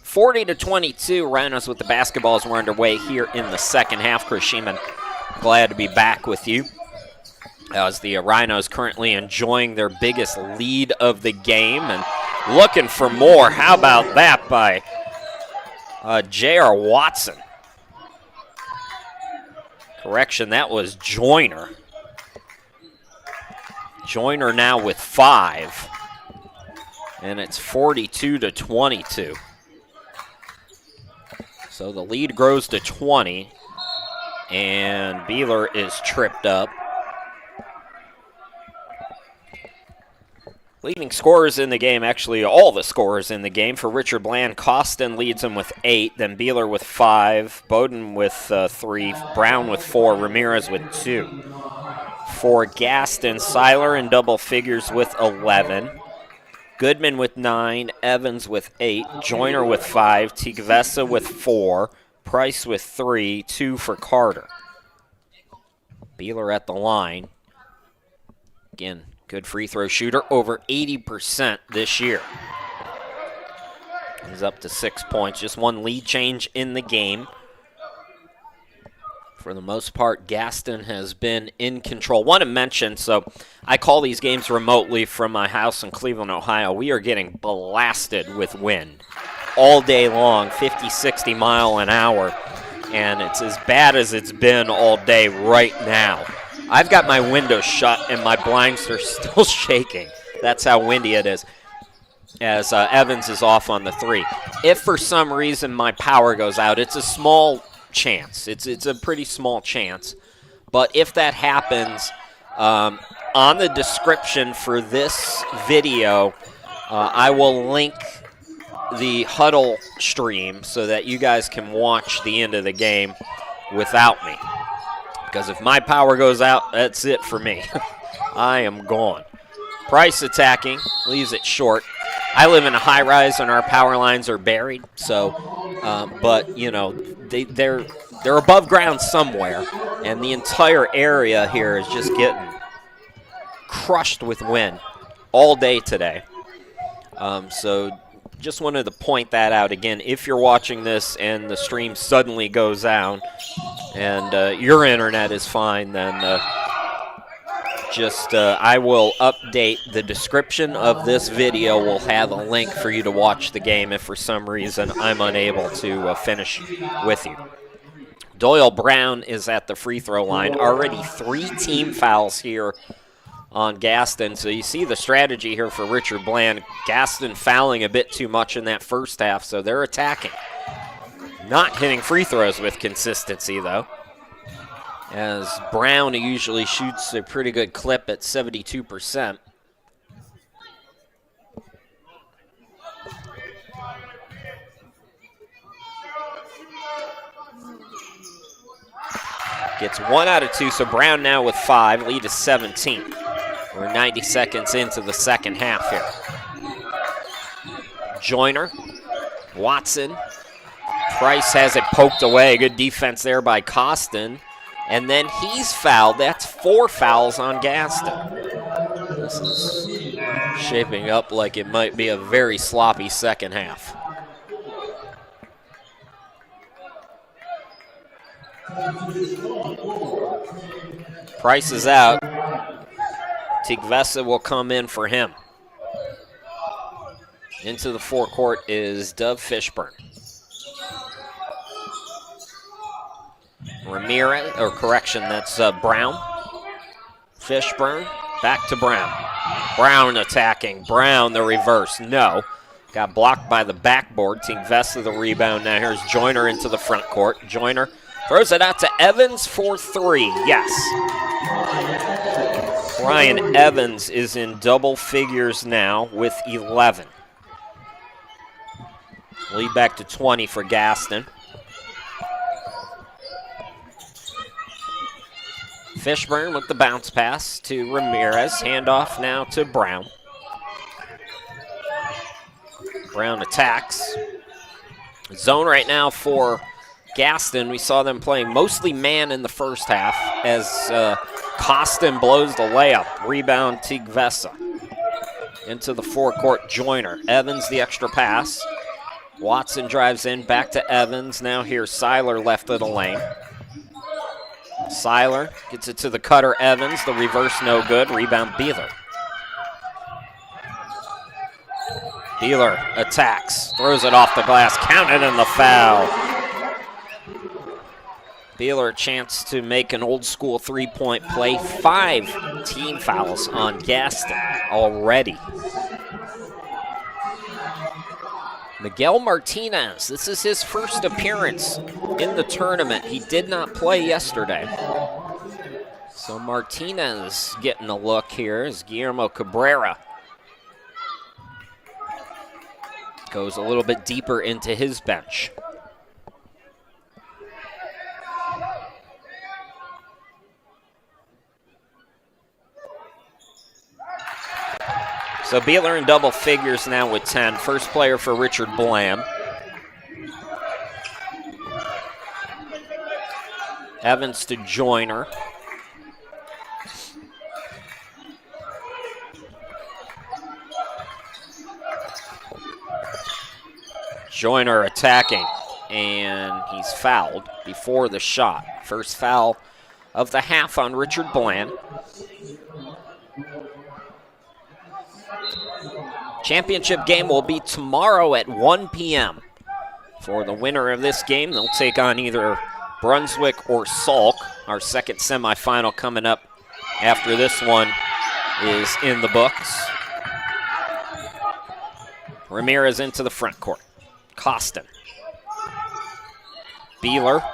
40-22, Rhinos with the basketballs were underway here in the second half. Chris Sheeman, glad to be back with you. As the Rhinos currently enjoying their biggest lead of the game and looking for more. How about that by J.R. Watson? Correction, that was Joyner. Joyner now with 5. And it's 42-22. So the lead grows to 20. And Beeler is tripped up. Leading scorers in the game, actually all the scorers in the game. For Richard Bland, Costin leads him with 8, then Beeler with 5, Bowden with 3, Brown with 4, Ramirez with 2. For Gaston, Seiler in double figures with 11, Goodman with 9, Evans with 8, Joyner with 5, Tigvesa with 4, Price with 3, 2 for Carter. Beeler at the line. Again, good free throw shooter, over 80% this year. He's up to 6 points, just one lead change in the game. For the most part, Gaston has been in control. Want to mention, so I call these games remotely from my house in Cleveland, Ohio. We are getting blasted with wind all day long, 50, 60 mile an hour, and it's as bad as it's been all day right now. I've got my windows shut and my blinds are still shaking. That's how windy it is, as Evans is off on the 3. If for some reason my power goes out, it's a small chance. It's a pretty small chance. But if that happens, on the description for this video, I will link the huddle stream so that you guys can watch the end of the game without me. Because if my power goes out, that's it for me. I am gone. Price attacking, leaves it short. I live in a high-rise and our power lines are buried, so, but, you know, they're above ground somewhere, and the entire area here is just getting crushed with wind all day today. So just wanted to point that out again. If you're watching this and the stream suddenly goes out and your internet is fine, then I will update the description of this video. Will have a link for you to watch the game if for some reason I'm unable to finish with you. Doyle Brown is at the free throw line. Already 3 team fouls here on Gaston. So you see the strategy here for Richard Bland. Gaston fouling a bit too much in that first half, so they're attacking. Not hitting free throws with consistency, though, as Brown usually shoots a pretty good clip at 72%. Gets 1 out of 2, so Brown now with 5, lead is 17. We're 90 seconds into the second half here. Joyner, Watson, Price has it poked away. Good defense there by Costin. And then he's fouled. That's 4 fouls on Gaston. This is shaping up like it might be a very sloppy second half. Price is out. Tigvesa will come in for him. Into the forecourt is Dove Fishburne. Ramirez, or correction, that's Brown. Fishburne, back to Brown. Brown attacking. Brown the reverse. No. Got blocked by the backboard. Tigvesa the rebound. Now here's Joyner into the front court. Joyner throws it out to Evans for 3. Yes. Ryan Evans is in double figures now with 11. Lead back to 20 for Gaston. Fishburne with the bounce pass to Ramirez. Handoff now to Brown. Brown attacks. Zone right now for Gaston. We saw them playing mostly man in the first half as Gaston blows the layup. Rebound, Tigvesa. Into the forecourt, Joyner. Evans, the extra pass. Watson drives in, back to Evans. Now here's Seiler left of the lane. Seiler gets it to the cutter, Evans. The reverse, no good. Rebound, Beeler. Beeler attacks, throws it off the glass, counted in the foul. Beeler a chance to make an old school three-point play. 5 team fouls on Gaston already. Miguel Martinez, this is his first appearance in the tournament. He did not play yesterday. So Martinez getting a look here as Guillermo Cabrera goes a little bit deeper into his bench. So Beeler in double figures now with 10. First player for Richard Bland. Evans to Joyner. Joyner attacking, and he's fouled before the shot. First foul of the half on Richard Bland. Championship game will be tomorrow at 1 p.m. For the winner of this game, they'll take on either Brunswick or Salk. Our second semifinal coming up after this one is in the books. Ramirez into the front court. Gaston. Beeler.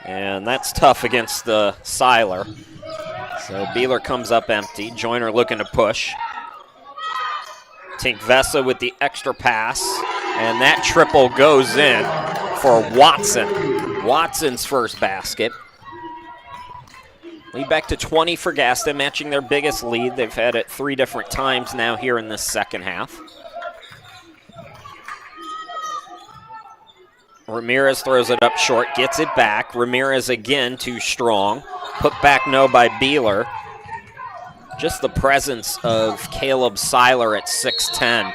And that's tough against the Seiler. So Beeler comes up empty. Joyner looking to push. Tigvesa with the extra pass. And that triple goes in for Watson. Watson's first basket. Lead back to 20 for Gaston, matching their biggest lead. They've had it 3 different times now here in this second half. Ramirez throws it up short, gets it back. Ramirez again, too strong. Put back no by Beeler. Just the presence of Caleb Seiler at 6'10".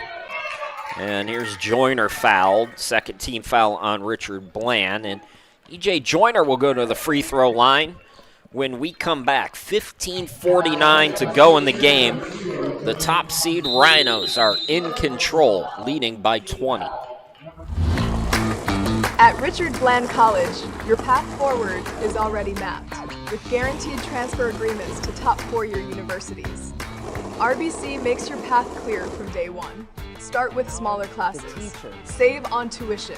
And here's Joyner fouled. Second team foul on Richard Bland. And E.J. Joyner will go to the free throw line when we come back. 15:49 to go in the game. The top seed Rhinos are in control, leading by 20. At Richard Bland College, your path forward is already mapped, with guaranteed transfer agreements to top 4-year universities. RBC makes your path clear from day one. Start with smaller classes, save on tuition,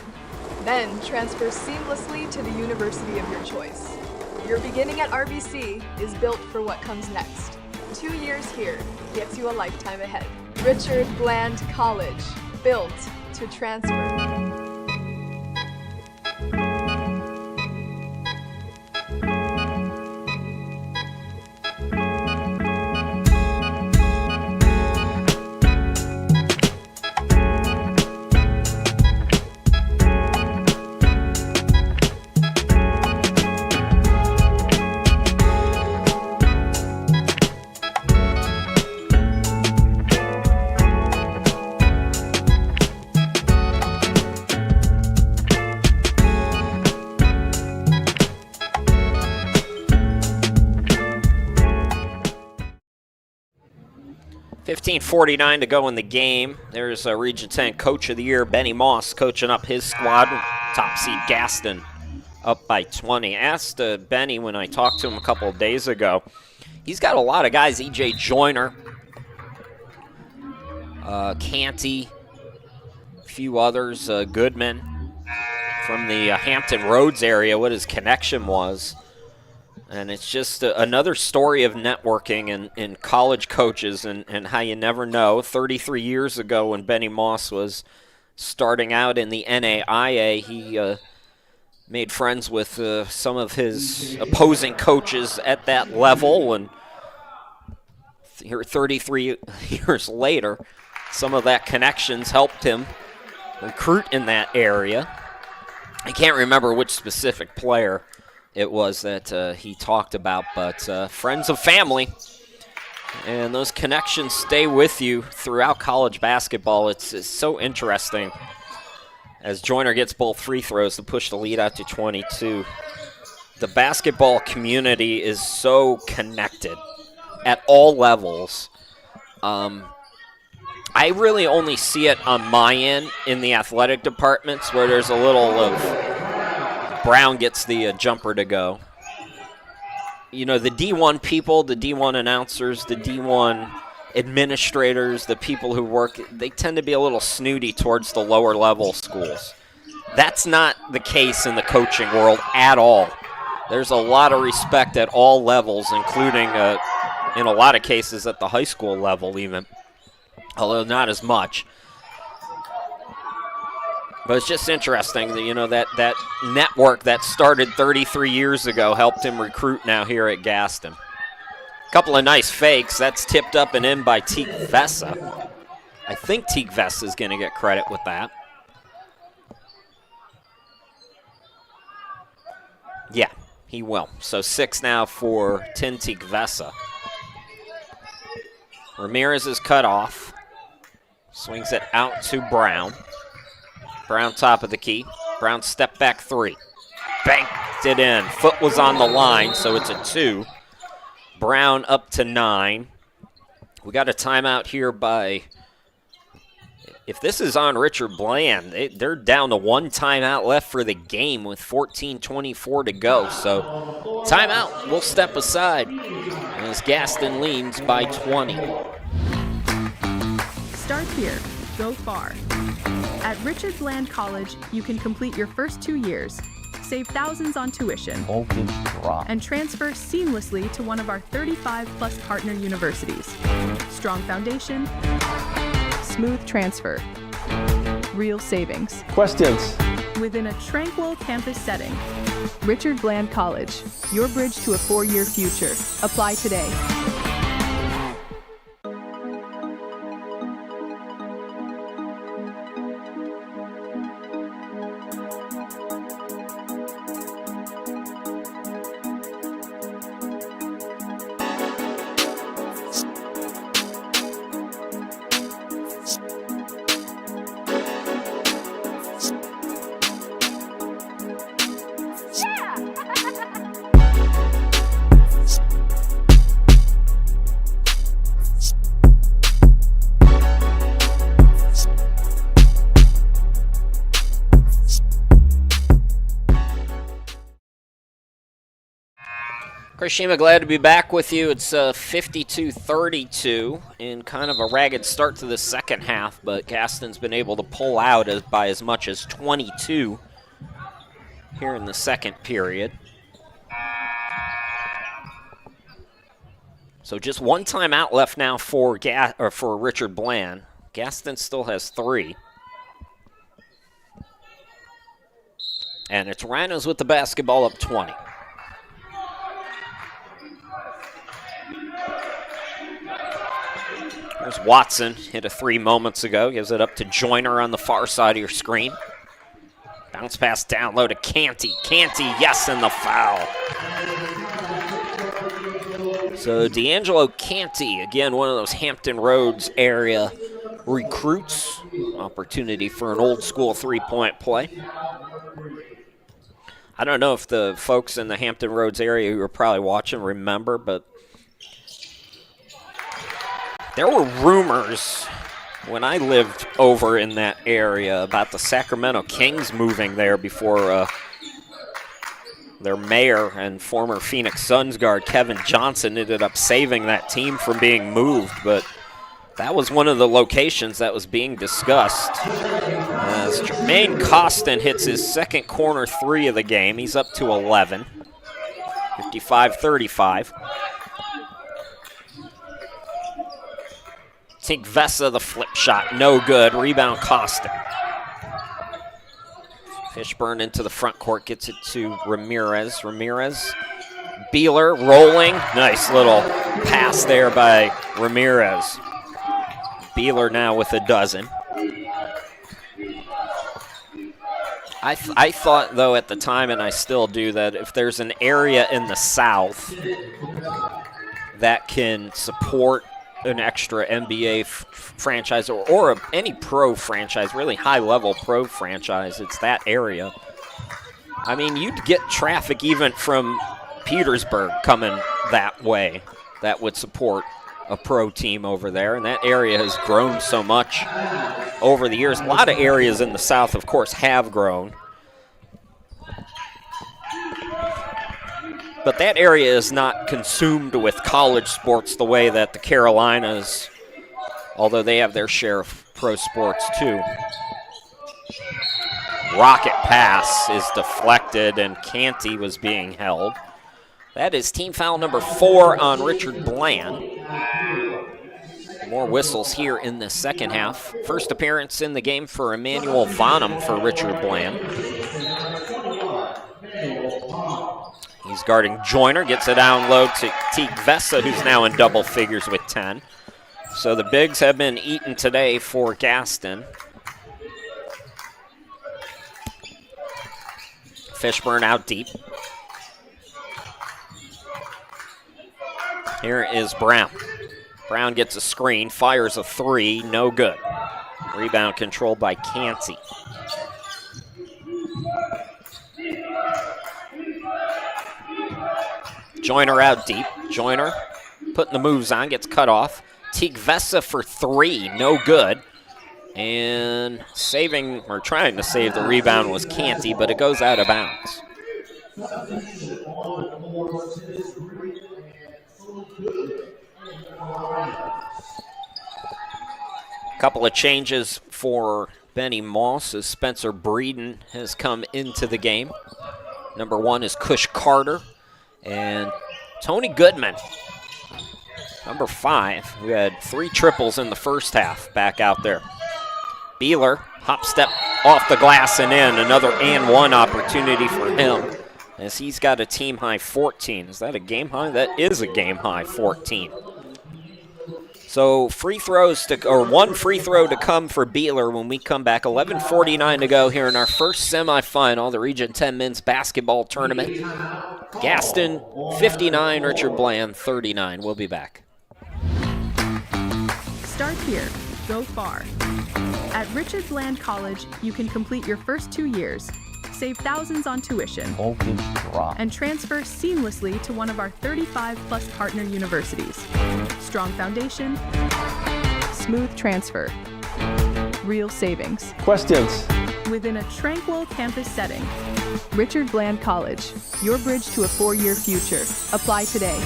then transfer seamlessly to the university of your choice. Your beginning at RBC is built for what comes next. 2 years here gets you a lifetime ahead. Richard Bland College, built to transfer. $15:49 to go in the game. There's Region 10 Coach of the Year, Benny Moss, coaching up his squad. Top seed Gaston up by 20. Asked Benny when I talked to him a couple of days ago. He's got a lot of guys. E.J. Joyner, Canty, a few others, Goodman from the Hampton Roads area, what his connection was. And it's just another story of networking and college coaches and how you never know. 33 years ago when Benny Moss was starting out in the NAIA, he made friends with some of his opposing coaches at that level. And here 33 years later, some of that connections helped him recruit in that area. I can't remember which specific player it was that he talked about, but friends of family. And those connections stay with you throughout college basketball. It's so interesting as Joyner gets both free throws to push the lead out to 22. The basketball community is so connected at all levels. I really only see it on my end in the athletic departments where there's a little of Brown gets the jumper to go. You know, the D1 people, the D1 announcers, the D1 administrators, the people who work, they tend to be a little snooty towards the lower level schools. That's not the case in the coaching world at all. There's a lot of respect at all levels, including in a lot of cases at the high school level even, although not as much. But it's just interesting that, you know, that network that started 33 years ago helped him recruit now here at Gaston. A couple of nice fakes. That's tipped up and in by Teak Vessa. I think Teak Vessa is going to get credit with that. Yeah, he will. So 6 now for Teak Vessa. Ramirez is cut off. Swings it out to Brown. Brown top of the key. Brown step back 3. Banked it in. Foot was on the line, so it's a 2. Brown up to 9. We got a timeout here by, if this is on Richard Bland, they're down to 1 timeout left for the game with 14:24 to go. So timeout, we'll step aside as Gaston leads by 20. Start here, go far. At Richard Bland College, you can complete your first 2 years, save thousands on tuition, and transfer seamlessly to one of our 35-plus partner universities. Strong foundation, smooth transfer, real savings. Questions? Within a tranquil campus setting. Richard Bland College, your bridge to a 4-year future. Apply today. Chris Shima, glad to be back with you. It's 52-32 in kind of a ragged start to the second half, but Gaston's been able to pull out by as much as 22 here in the second period. So just 1 timeout left now for Richard Bland. Gaston still has 3. And it's Rhinos with the basketball up 20. There's Watson, hit a 3 moments ago. Gives it up to Joyner on the far side of your screen. Bounce pass down low to Canty. Canty, yes, and the foul. So D'Angelo Canty, again, one of those Hampton Roads area recruits. Opportunity for an old school 3-point play. I don't know if the folks in the Hampton Roads area who are probably watching remember, but there were rumors when I lived over in that area about the Sacramento Kings moving there before their mayor and former Phoenix Suns guard Kevin Johnson ended up saving that team from being moved. But that was one of the locations that was being discussed. As Jermaine Costin hits his second corner 3 of the game, he's up to 11, 55-35. Teak Vessa, the flip shot, no good. Rebound, Costin. Fishburne into the front court, gets it to Ramirez. Ramirez, Beeler rolling. Nice little pass there by Ramirez. Beeler now with a dozen. I thought, though, at the time, and I still do, that if there's an area in the South that can support an extra NBA franchise or any pro franchise, really high-level pro franchise, it's that area. I mean, you'd get traffic even from Petersburg coming that way that would support a pro team over there, and that area has grown so much over the years. A lot of areas in the South, of course, have grown. But that area is not consumed with college sports the way that the Carolinas, although they have their share of pro sports too. Rocket pass is deflected, and Canty was being held. That is team foul number 4 on Richard Bland. More whistles here in the second half. First appearance in the game for Emmanuel Vonham for Richard Bland. He's guarding Joyner, gets it down low to Teague Vessa, who's now in double figures with 10. So the bigs have been eaten today for Gaston. Fishburne out deep. Here is Brown. Brown gets a screen, fires a 3, no good. Rebound controlled by Canty. Joyner out deep. Joyner putting the moves on, gets cut off. Teague Vessa for 3, no good. And saving, or trying to save the rebound was Canty, but it goes out of bounds. Couple of changes for Benny Moss as Spencer Breeden has come into the game. Number 1 is Cush Carter. And Tony Goodman, number 5, who had 3 triples in the first half, back out there. Beeler, hop step off the glass and in. Another and one opportunity for him, as he's got a team high 14. Is that a game high? That is a game high 14. So free throws one free throw to come for Beeler when we come back. 11:49 to go here in our first semifinal, the Region 10 men's basketball tournament. Gaston 59, Richard Bland 39. We'll be back. Start here, go far. At Richard Bland College, you can complete your first 2 years, save thousands on tuition, and transfer seamlessly to one of our 35-plus partner universities. Strong foundation, smooth transfer, real savings. Questions? Within a tranquil campus setting. Richard Bland College, your bridge to a 4-year future. Apply today.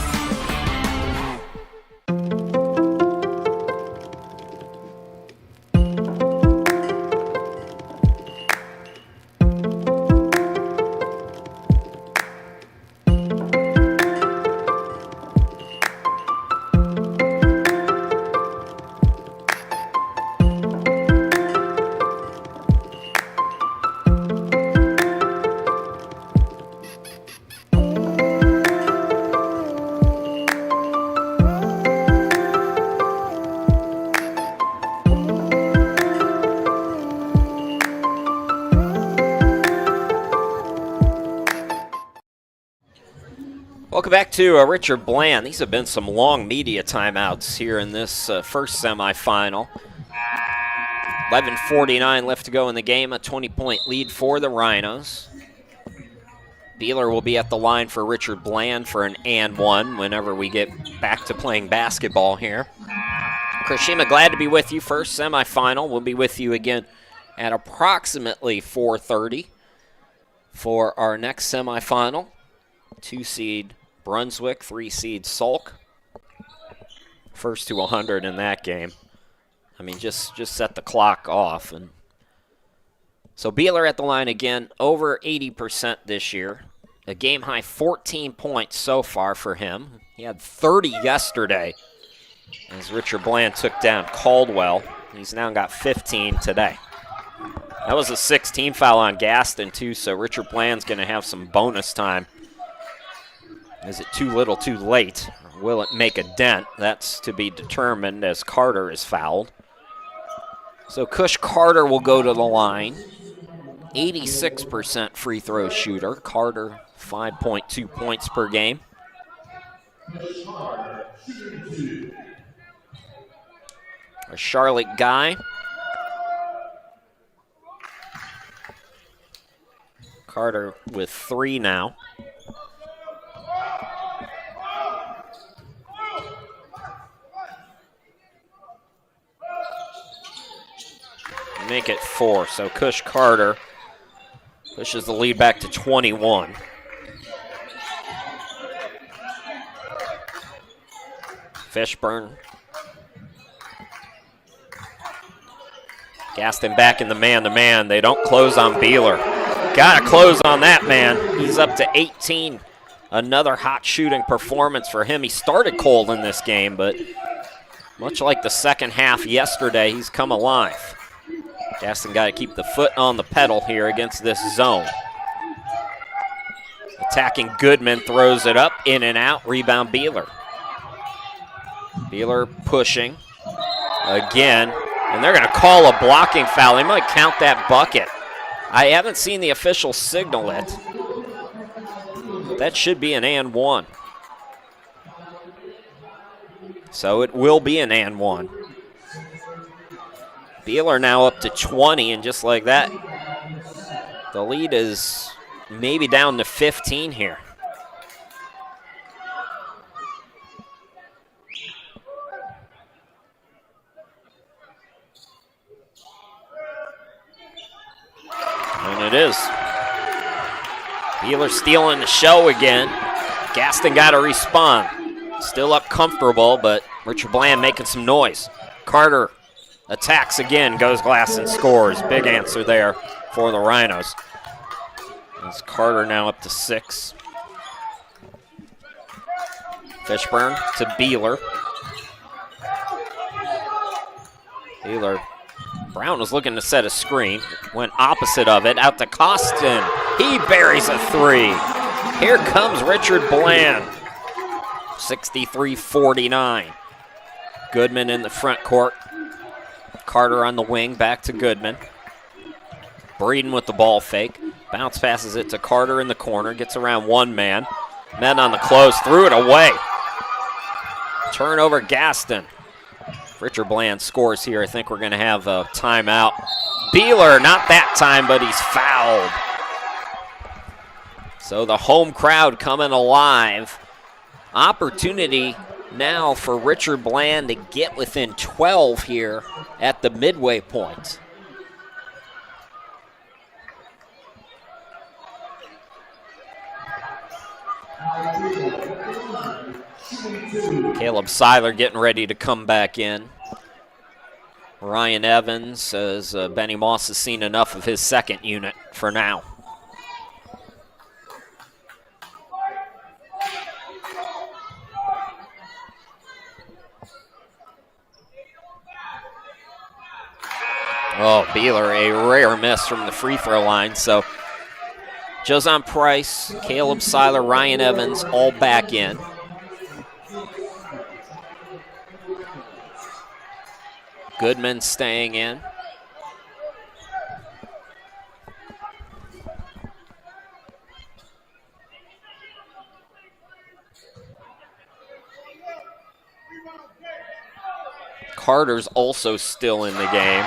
Welcome back to Richard Bland. These have been some long media timeouts here in this first semifinal. 11:49 left to go in the game, a 20-point lead for the Rhinos. Beeler will be at the line for Richard Bland for an and one whenever we get back to playing basketball here. Chris Shima, glad to be with you. First semifinal. We'll be with you again at approximately 4:30 for our next semifinal. 2-seed Brunswick, 3-seed Salk. First to 100 in that game. I mean, just set the clock off. And so Beeler at the line again, over 80% this year. A game-high 14 points so far for him. He had 30 yesterday as Richard Bland took down Caldwell. He's now got 15 today. That was a 16 foul on Gaston, too, so Richard Bland's going to have some bonus time. Is it too little, too late? Or will it make a dent? That's to be determined as Carter is fouled. So Cush Carter will go to the line. 86% free throw shooter. Carter, 5.2 points per game. A Charlotte guy. Carter with 3 now. Make it 4, so Cush Carter pushes the lead back to 21. Fishburne. Gaston back in the man-to-man. They don't close on Beeler. Gotta close on that man. He's up to 18. Another hot shooting performance for him. He started cold in this game, but much like the second half yesterday, he's come alive. Gaston got to keep the foot on the pedal here against this zone. Attacking Goodman, throws it up, in and out, rebound Beeler. Beeler pushing again, and they're going to call a blocking foul. They might count that bucket. I haven't seen the official signal it. That should be an and one. So it will be an and one. Beeler now up to 20, and just like that, the lead is maybe down to 15 here. And it is. Beeler stealing the show again. Gaston got to respond. Still up comfortable, but Richard Bland making some noise. Carter attacks again, goes glass and scores. Big answer there for the Rhinos. As Carter now up to 6. Fishburne to Beeler. Beeler. Brown was looking to set a screen. Went opposite of it, out to Costin. He buries a 3. Here comes Richard Bland. 63-49. Goodman in the front court. Carter on the wing, back to Goodman. Breeden with the ball fake. Bounce passes it to Carter in the corner. Gets around one man. Men on the close, threw it away. Turnover Gaston. Richard Bland scores here. I think we're going to have a timeout. Beeler, not that time, but he's fouled. So the home crowd coming alive. Opportunity now for Richard Bland to get within 12 here at the midway point. Caleb Seiler getting ready to come back in. Ryan Evans says Benny Moss has seen enough of his second unit for now. Oh, Beeler, a rare miss from the free throw line. So Josan Price, Caleb Seiler, Ryan Evans all back in. Goodman staying in. Carter's also still in the game.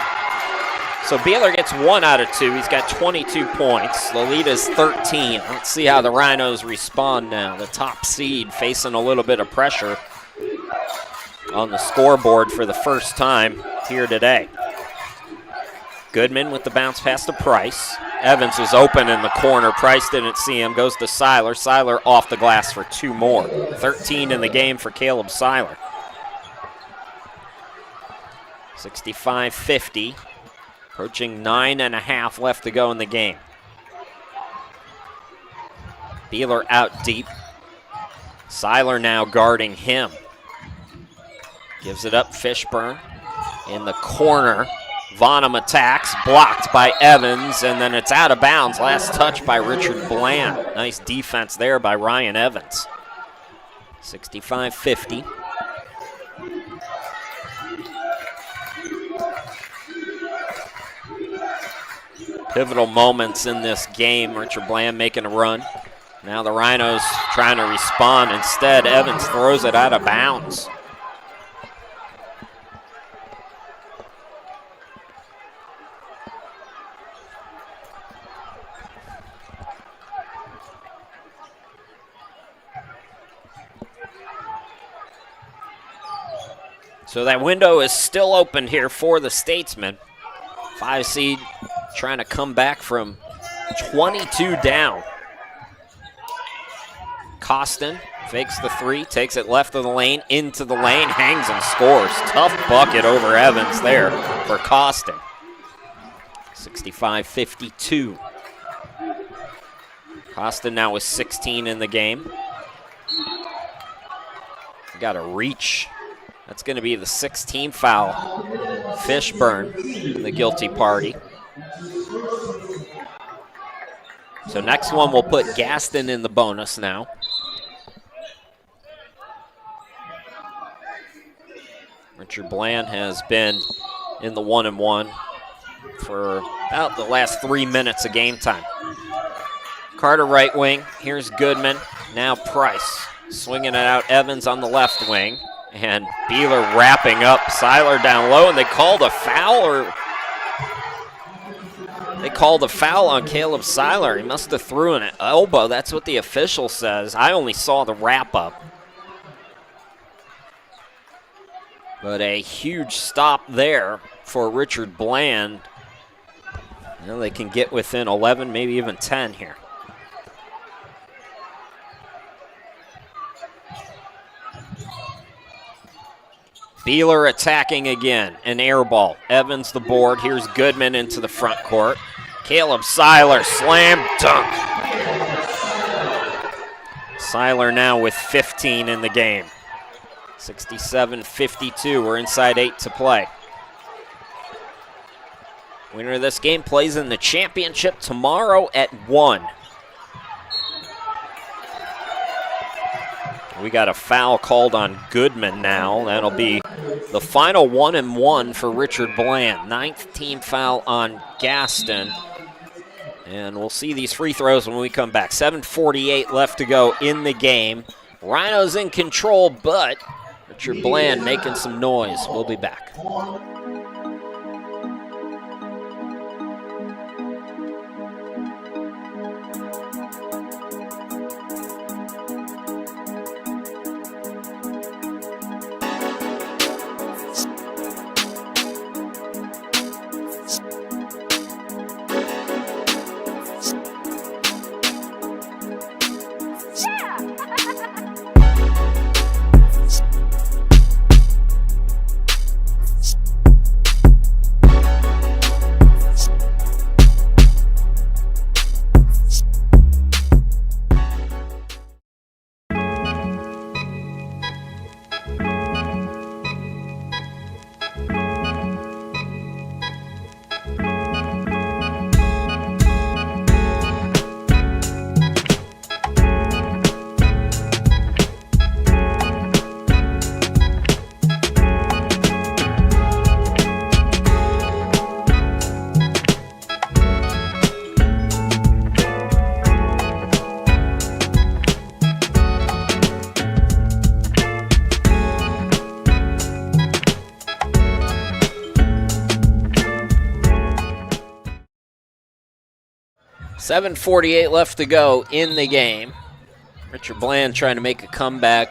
So Beeler gets 1 out of 2. He's got 22 points. The lead is 13. Let's see how the Rhinos respond now. The top seed facing a little bit of pressure on the scoreboard for the first time here today. Goodman with the bounce pass to Price. Evans was open in the corner. Price didn't see him. Goes to Seiler. Seiler off the glass for 2 more. 13 in the game for Caleb Seiler. 65-50. Approaching 9.5 left to go in the game. Beeler out deep. Seiler now guarding him. Gives it up, Fishburne. In the corner, Vonham attacks, blocked by Evans, and then it's out of bounds. Last touch by Richard Bland. Nice defense there by Ryan Evans. 65-50. pivotal moments in this game. Richard Bland making a run. Now the Rhinos trying to respond. Instead, Evans throws it out of bounds. So that window is still open here for the Statesmen. 5 seed trying to come back from 22 down. Gaston fakes the 3, takes it left of the lane, into the lane, hangs and scores. Tough bucket over Evans there for Gaston. 65-52. Gaston now with 16 in the game. Got a reach. That's going to be the 16th foul. Fishburne, the guilty party. So next one will put Gaston in the bonus now. Richard Bland has been in the 1-and-1 for about the last 3 minutes of game time. Carter right wing. Here's Goodman. Now Price swinging it out. Evans on the left wing. And Beeler wrapping up Seiler down low. And they called a foul, or they called a foul on Caleb Seiler. He must have threw an elbow. That's what the official says. I only saw the wrap up. But a huge stop there for Richard Bland. Now they can get within 11, maybe even 10 here. Beeler attacking again, an air ball. Evans the board. Here's Goodman into the front court. Caleb Seiler, slam dunk. Seiler now with 15 in the game. 67-52, we're inside 8 to play. Winner of this game plays in the championship tomorrow at 1. We got a foul called on Goodman now. That'll be the final 1-and-1 for Richard Bland. 9th team foul on Gaston. And we'll see these free throws when we come back. 7:48 left to go in the game. Rhinos in control, but Richard Bland making some noise. We'll be back. .48 left to go in the game. Richard Bland trying to make a comeback,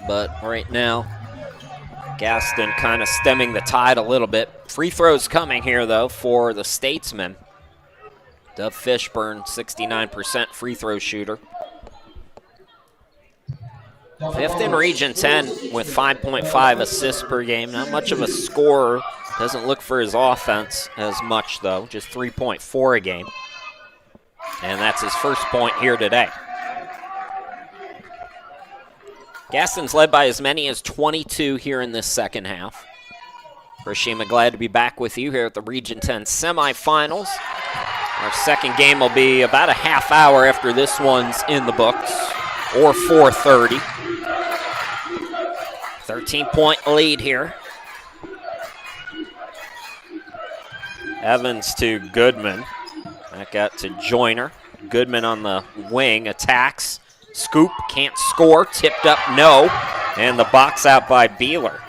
but right now, Gaston kind of stemming the tide a little bit. Free throws coming here, though, for the Statesmen. Dub Fishburne, 69% free throw shooter. 5th in Region 10 with 5.5 assists per game. Not much of a scorer. Doesn't look for his offense as much, though. Just 3.4 a game. And that's his first point here today. Gaston's led by as many as 22 here in this second half. Rashima, glad to be back with you here at the Region 10 semifinals. Our second game will be about a half hour after this one's in the books, or 4:30. 13-point lead here. Evans to Goodman. Back out to Joyner. Goodman on the wing, attacks. Scoop, can't score, tipped up, no. And the box out by Beeler.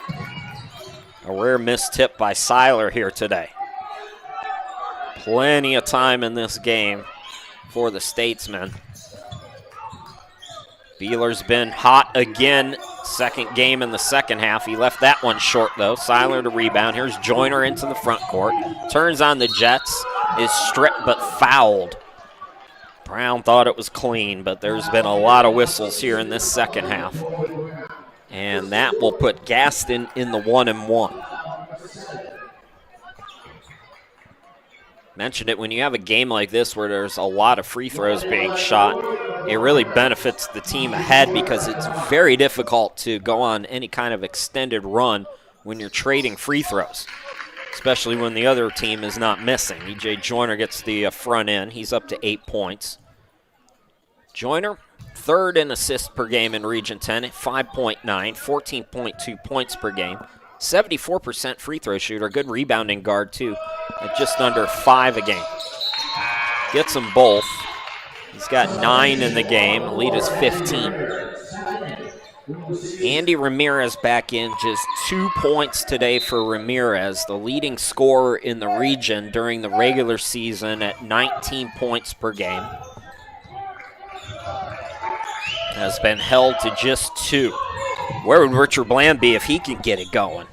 A rare missed tip by Seiler here today. Plenty of time in this game for the Statesmen. Beeler's been hot again, second game in the second half. He left that one short, though. Seiler to rebound. Here's Joyner into the front court. Turns on the Jets, is stripped but fouled. Brown thought it was clean, but there's been a lot of whistles here in this second half. And that will put Gaston in the 1-1. Mentioned it, when you have a game like this where there's a lot of free throws being shot, it really benefits the team ahead because it's very difficult to go on any kind of extended run when you're trading free throws, especially when the other team is not missing. E.J. Joyner gets the front end. He's up to 8 points. Joyner, third in assists per game in Region 10 at 5.9, 14.2 points per game. 74% free throw shooter, good rebounding guard too, at just under 5 a game. Gets them both. He's got 9 in the game, the lead is 15. Andy Ramirez back in, just 2 points today for Ramirez, the leading scorer in the region during the regular season at 19 points per game. Has been held to just 2. Where would Richard Bland be if he can get it going?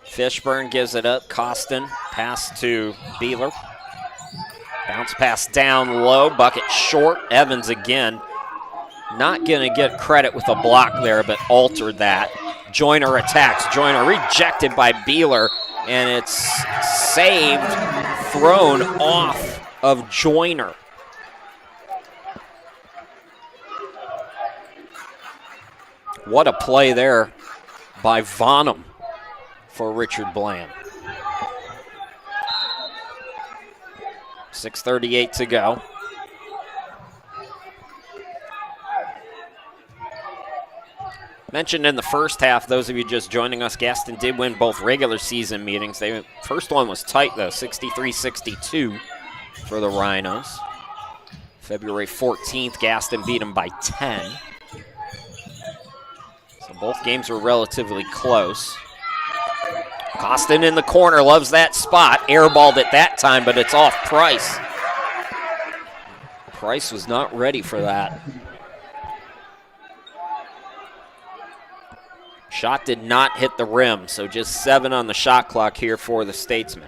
Fishburne gives it up. Costin, pass to Beeler. Bounce pass down low, bucket short. Evans again. Not going to get credit with a block there, but altered that. Joyner attacks. Joyner rejected by Beeler, and it's saved, thrown off of Joyner. What a play there by Vonham for Richard Bland. 6:38 to go. Mentioned in the first half, those of you just joining us, Gaston did win both regular season meetings. First one was tight, though, 63-62 for the Rhinos. February 14th, Gaston beat them by 10. So both games were relatively close. Costin in the corner, loves that spot. Airballed it that time, but it's off Price. Price was not ready for that. Shot did not hit the rim, so just 7 on the shot clock here for the Statesmen.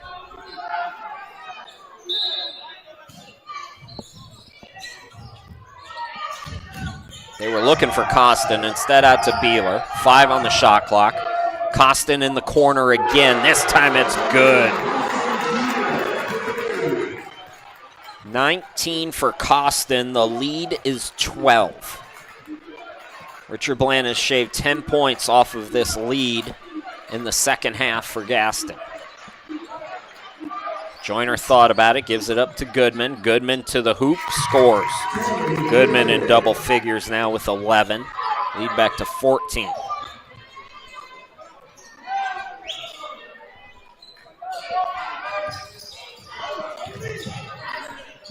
They were looking for Costin, instead out to Beeler. 5 on the shot clock. Costin in the corner again. This time it's good. 19 for Costin. The lead is 12. Richard Bland has shaved 10 points off of this lead in the second half for Gaston. Joyner thought about it, gives it up to Goodman. Goodman to the hoop, scores. Goodman in double figures now with 11. Lead back to 14.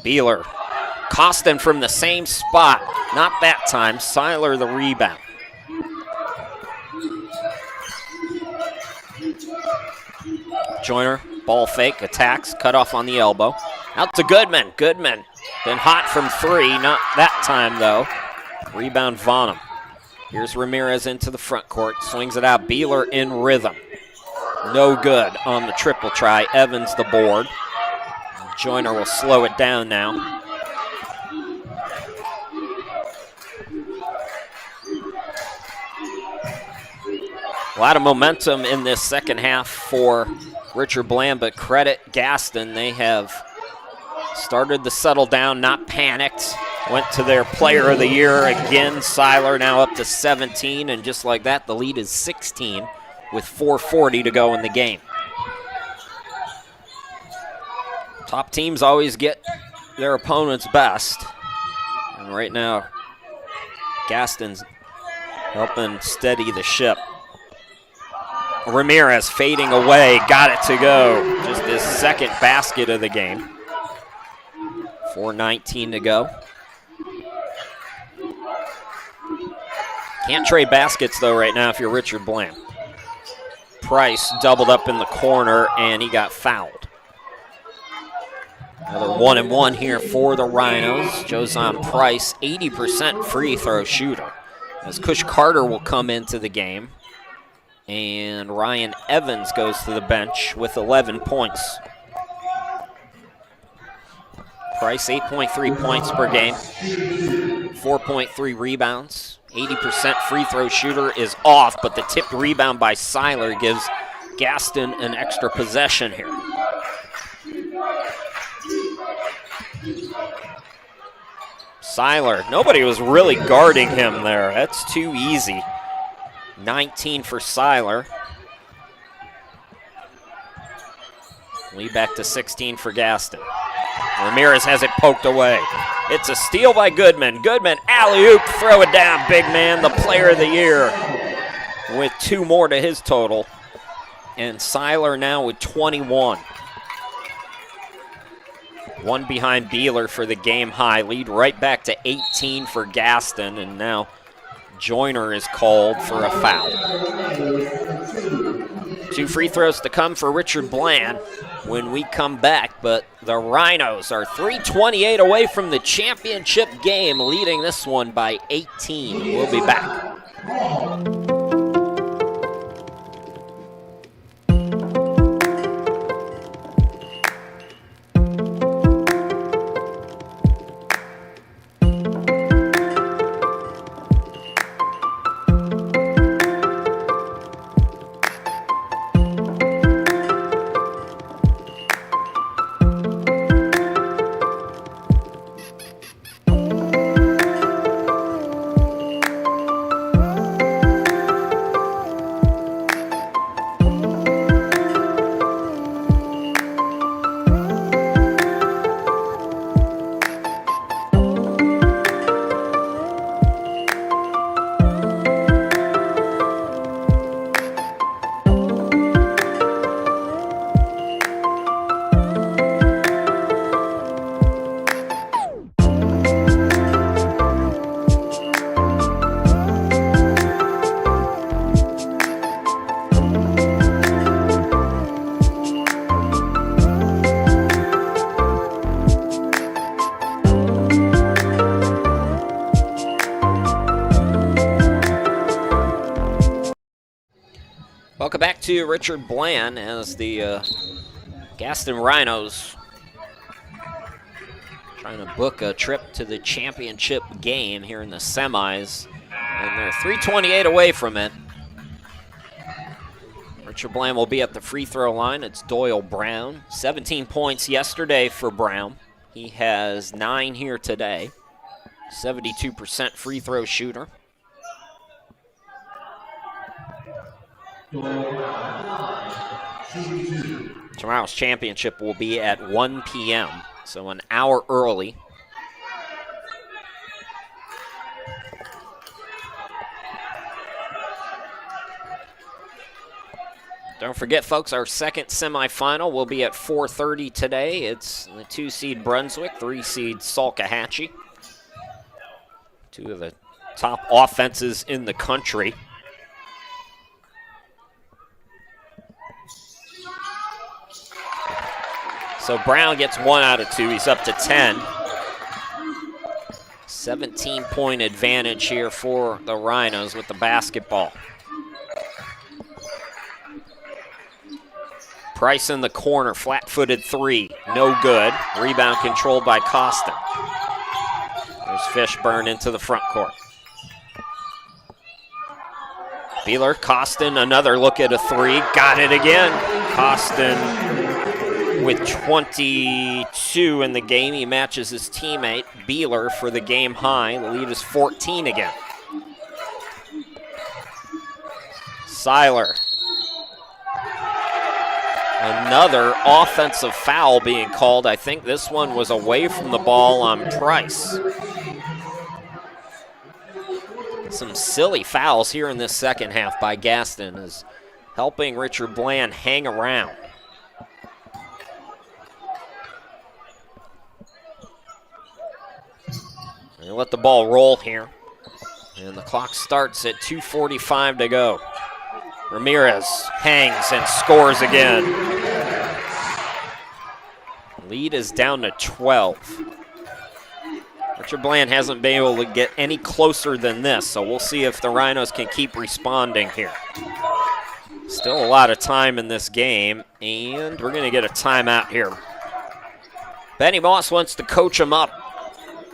Beeler. Costin from the same spot. Not that time. Seiler the rebound. Joyner, ball fake, attacks, cut off on the elbow. Out to Goodman. Goodman been hot from 3. Not that time, though. Rebound Vonham. Here's Ramirez into the front court. Swings it out. Beeler in rhythm. No good on the triple try. Evans the board. Joyner will slow it down now. A lot of momentum in this second half for Richard Bland, but credit Gaston. They have started to settle down, not panicked. Went to their player of the year again. Seiler now up to 17, and just like that, the lead is 16 with 4:40 to go in the game. Top teams always get their opponent's best. And right now, Gaston's helping steady the ship. Ramirez fading away, got it to go. Just his second basket of the game. 4:19 to go. Can't trade baskets though right now if you're Richard Bland. Price doubled up in the corner and he got fouled. Another 1-and-1 here for the Rhinos. Jozon Price, 80% free throw shooter. As Kush Carter will come into the game. And Ryan Evans goes to the bench with 11 points. Price, 8.3 points per game, 4.3 rebounds. 80% free throw shooter is off, but the tipped rebound by Seiler gives Gaston an extra possession here. Seiler, nobody was really guarding him there. That's too easy. 19 for Seiler. Lead back to 16 for Gaston. Ramirez has it poked away. It's a steal by Goodman. Goodman, alley-oop, throw it down, big man, the player of the year with 2 more to his total. And Seiler now with 21. 1 behind Beeler for the game high. Lead right back to 18 for Gaston, and now Joyner is called for a foul. 2 free throws to come for Richard Bland when we come back, but the Rhinos are 3:28 away from the championship game, leading this one by 18. We'll be back. Welcome back to Richard Bland as the Gaston Rhinos trying to book a trip to the championship game here in the semis, and they're 3:28 away from it. Richard Bland will be at the free throw line. It's Doyle Brown. 17 points yesterday for Brown. He has 9 here today. 72% free throw shooter. Tomorrow's championship will be at 1 p.m., so an hour early. Don't forget, folks, our second semifinal will be at 4:30 today. It's the 2-seed Brunswick, 3-seed Salkehatchie. 2 of the top offenses in the country. So Brown gets 1 out of 2. He's up to 10. 17-point advantage here for the Rhinos with the basketball. Price in the corner, flat-footed 3, no good. Rebound controlled by Costin. There's Fishburne into the front court. Beeler, Costin, another look at a 3, got it again. Costin with 22 in the game. He matches his teammate, Beeler, for the game high. The lead is 14 again. Seiler. Another offensive foul being called. I think this one was away from the ball on Price. Some silly fouls here in this second half by Gaston as helping Richard Bland hang around. They let the ball roll here. And the clock starts at 2:45 to go. Ramirez hangs and scores again. Lead is down to 12. Richard Bland hasn't been able to get any closer than this, so we'll see if the Rhinos can keep responding here. Still a lot of time in this game, and we're going to get a timeout here. Benny Moss wants to coach him up.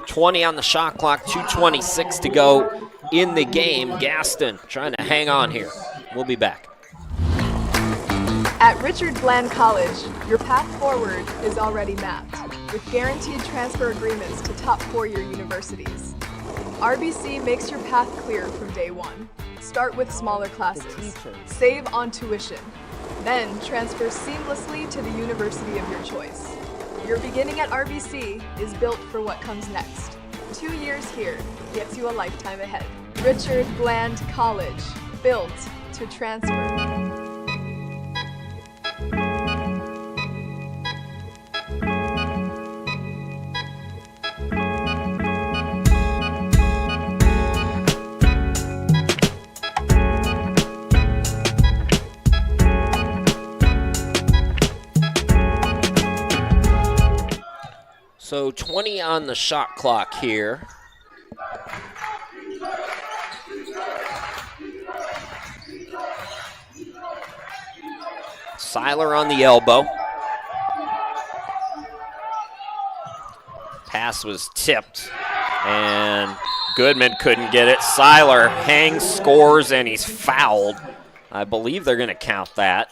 20 on the shot clock, 2:26 to go in the game. Gaston trying to hang on here. We'll be back. At Richard Bland College, your path forward is already mapped, with guaranteed transfer agreements to top four-year universities. RBC makes your path clear from day one. Start with smaller classes, save on tuition, then transfer seamlessly to the university of your choice. Your beginning at RBC is built for what comes next. 2 years here gets you a lifetime ahead. Richard Bland College, built to transfer. So 20 on the shot clock here. Seiler on the elbow. Pass was tipped, and Goodman couldn't get it. Seiler hangs, scores, and he's fouled. I believe they're going to count that.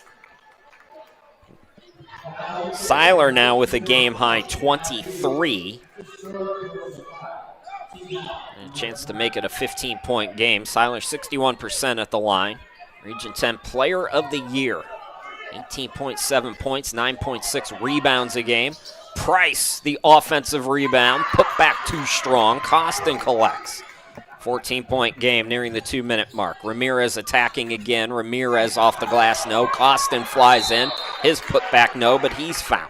Seiler now with a game-high 23. And a chance to make it a 15-point game. Seiler 61% at the line. Region 10 Player of the Year. 18.7 points, 9.6 rebounds a game. Price, the offensive rebound, put back too strong. Costin collects. 14-point game nearing the 2-minute mark. Ramirez attacking again. Ramirez off the glass, no. Costin flies in. His putback, no, but he's fouled.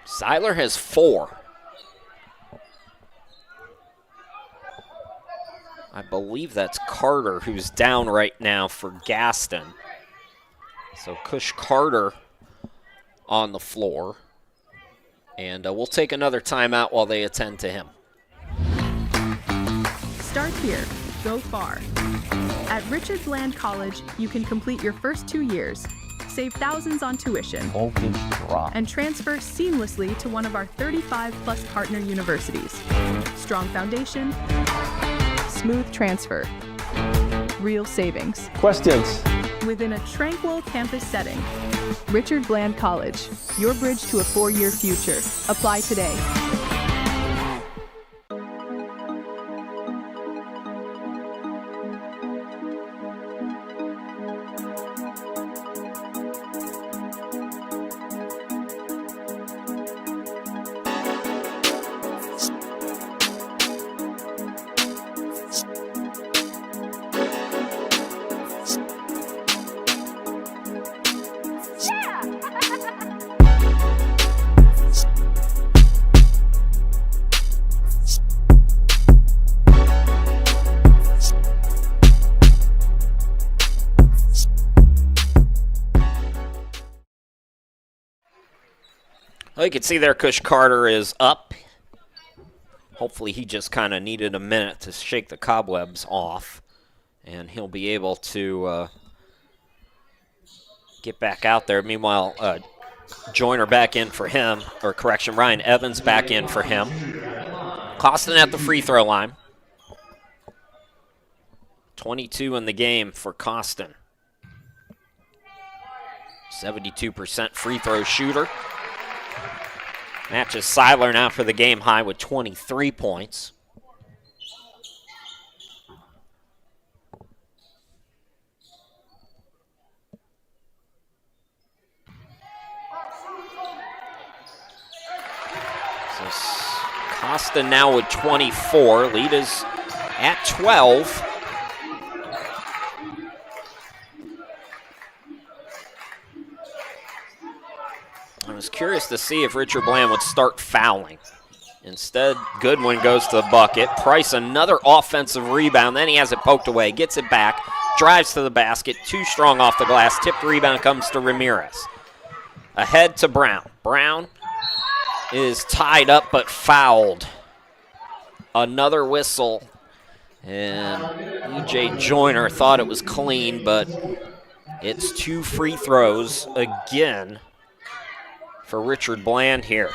Seiler has 4. I believe that's Carter who's down right now for Gaston. So Cush Carter on the floor. And we'll take another timeout while they attend to him. Start here, go far. At Richard Bland College, you can complete your first 2 years, save thousands on tuition, and transfer seamlessly to one of our 35-plus partner universities. Strong foundation, smooth transfer, real savings. Questions? Within a tranquil campus setting. Richard Bland College, your bridge to a 4-year future. Apply today. Well, you can see there Cush Carter is up. Hopefully he just kind of needed a minute to shake the cobwebs off, and he'll be able to get back out there. Meanwhile, Joyner back in for him, or correction, Ryan Evans back in for him. Costin at the free throw line. 22 in the game for Costin. 72% free throw shooter. Matches Seiler now for the game high with 23 points. Gaston now with 24. Lead is at 12. I was curious to see if Richard Bland would start fouling. Instead, Goodwin goes to the bucket. Price, another offensive rebound. Then he has it poked away, gets it back, drives to the basket. Too strong off the glass. Tipped rebound comes to Ramirez. Ahead to Brown. Brown is tied up but fouled. Another whistle. And E.J. Joyner thought it was clean, but it's 2 free throws again for Richard Bland here.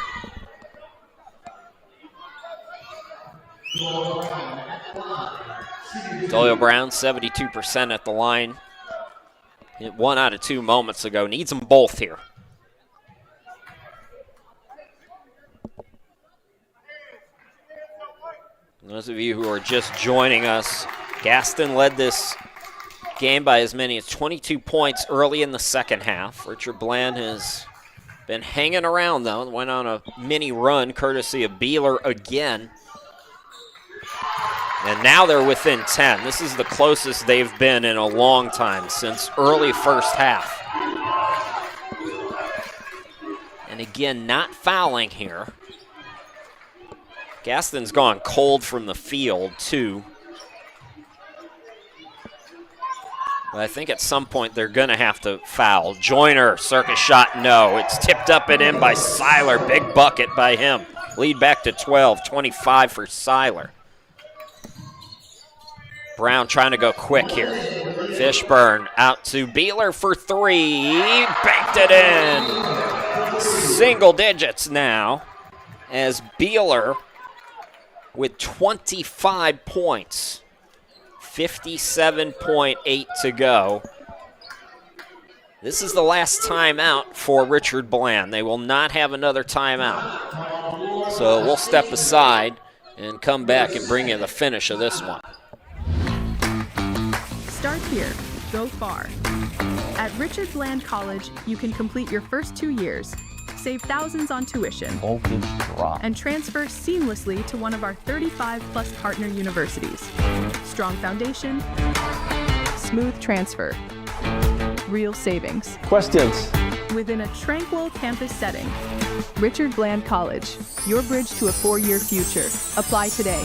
Doyle Brown, 72% at the line. Hit 1 out of 2 moments ago. Needs them both here. Those of you who are just joining us, Gaston led this game by as many as 22 points early in the second half. Richard Bland has been hanging around, though. Went on a mini run courtesy of Beeler again. And now they're within 10. This is the closest they've been in a long time, since early first half. And again, not fouling here. Gaston's gone cold from the field, too. But I think at some point they're going to have to foul. Joyner, circus shot, no. It's tipped up and in by Seiler. Big bucket by him. Lead back to 12, 25 for Seiler. Brown trying to go quick here. Fishburne out to Beeler for 3. Banked it in. Single digits now as Beeler with 25 points. 57.8 to go. This is the last timeout for Richard Bland. They will not have another timeout. So we'll step aside and come back and bring you the finish of this one. Start here, go far. At Richard Bland College, you can complete your first 2 years, save thousands on tuition, and transfer seamlessly to one of our 35+ partner universities. Strong foundation, smooth transfer, real savings. Questions? Within a tranquil campus setting. Richard Bland College, your bridge to a 4-year future. Apply today.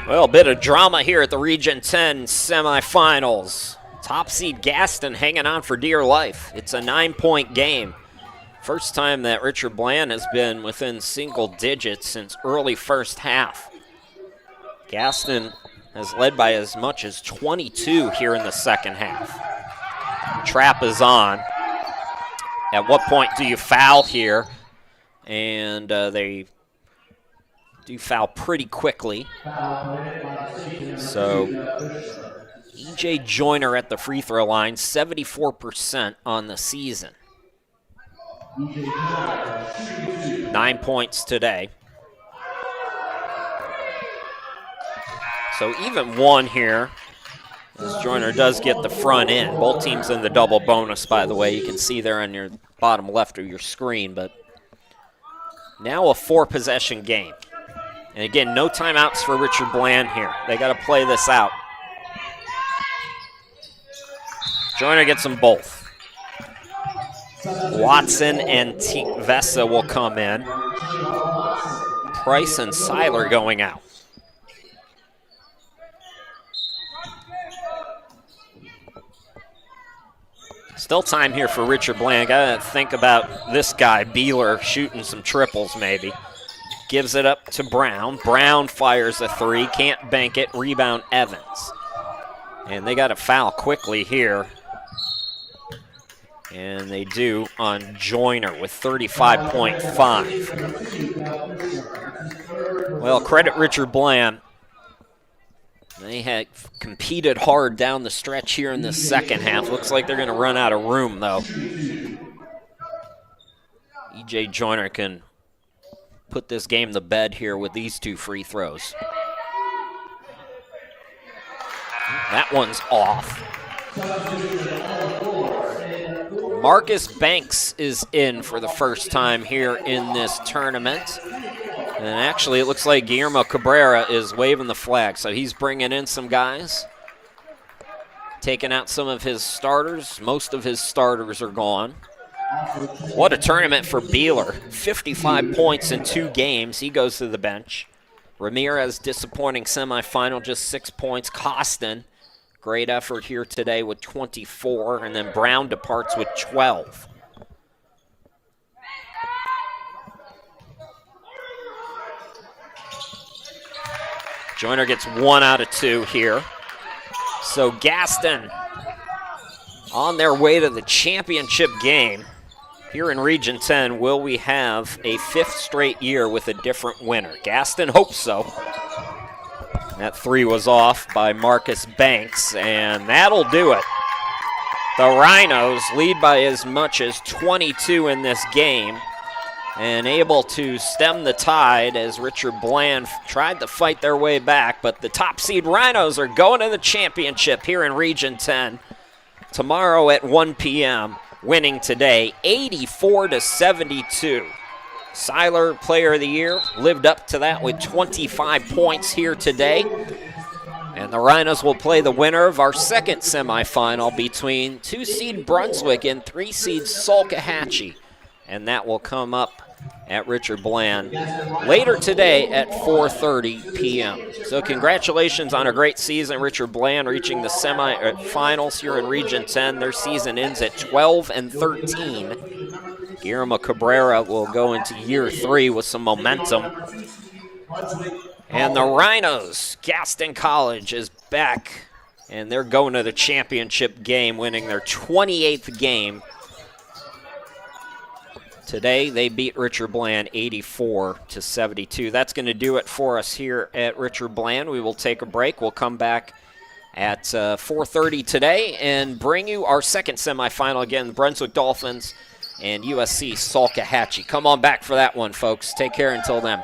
Well, a bit of drama here at the Region 10 semifinals. Top seed Gaston hanging on for dear life. It's a 9-point game. First time that Richard Bland has been within single digits since early first half. Gaston has led by as much as 22 here in the second half. Trap is on. At what point do you foul here? And they do foul pretty quickly. So E.J. Joyner at the free throw line, 74% on the season. 9 points today. So even one here, as Joyner does get the front end. Both teams in the double bonus, by the way. You can see there on your bottom left of your screen. But now a 4-possession game. And again, no timeouts for Richard Bland here. They got to play this out. Joyner gets them both. Watson and Vesa will come in. Price and Seiler going out. Still time here for Richard Bland. Got to think about this guy, Beeler, shooting some triples maybe. Gives it up to Brown. Brown fires a 3, can't bank it. Rebound Evans. And they got to foul quickly here. And they do on Joyner with 35.5. Well, credit Richard Bland. They had competed hard down the stretch here in the second half. Looks like they're going to run out of room, though. E.J. Joyner can put this game to bed here with these 2 free throws. That one's off. Marcus Banks is in for the first time here in this tournament. And actually, it looks like Guillermo Cabrera is waving the flag, so he's bringing in some guys. Taking out some of his starters. Most of his starters are gone. What a tournament for Beeler. 55 points in 2 games. He goes to the bench. Ramirez, disappointing semifinal, just 6 points. Gaston, great effort here today with 24. And then Brown departs with 12. Joyner gets 1 out of 2 here. So Gaston on their way to the championship game. Here in Region 10, will we have a 5th straight year with a different winner? Gaston hopes so. That 3 was off by Marcus Banks, and that'll do it. The Rhinos lead by as much as 22 in this game, and able to stem the tide as Richard Bland tried to fight their way back, but the top seed Rhinos are going to the championship here in Region 10 tomorrow at 1 p.m., winning today 84-72. Seiler Player of the Year lived up to that with 25 points here today. And the Rhinos will play the winner of our second semifinal between 2-seed Brunswick and 3-seed Salkehatchie. And that will come up at Richard Bland later today at 4:30 p.m. So congratulations on a great season. Richard Bland reaching the semifinals here in Region 10. Their season ends at 12-13. Guillermo Cabrera will go into year 3 with some momentum. And the Rhinos, Gaston College is back, and they're going to the championship game, winning their 28th game. Today, they beat Richard Bland 84-72. That's going to do it for us here at Richard Bland. We will take a break. We'll come back at 4:30 today and bring you our second semifinal. Again, the Brunswick Dolphins and USC Salkehatchie. Come on back for that one, folks. Take care until then.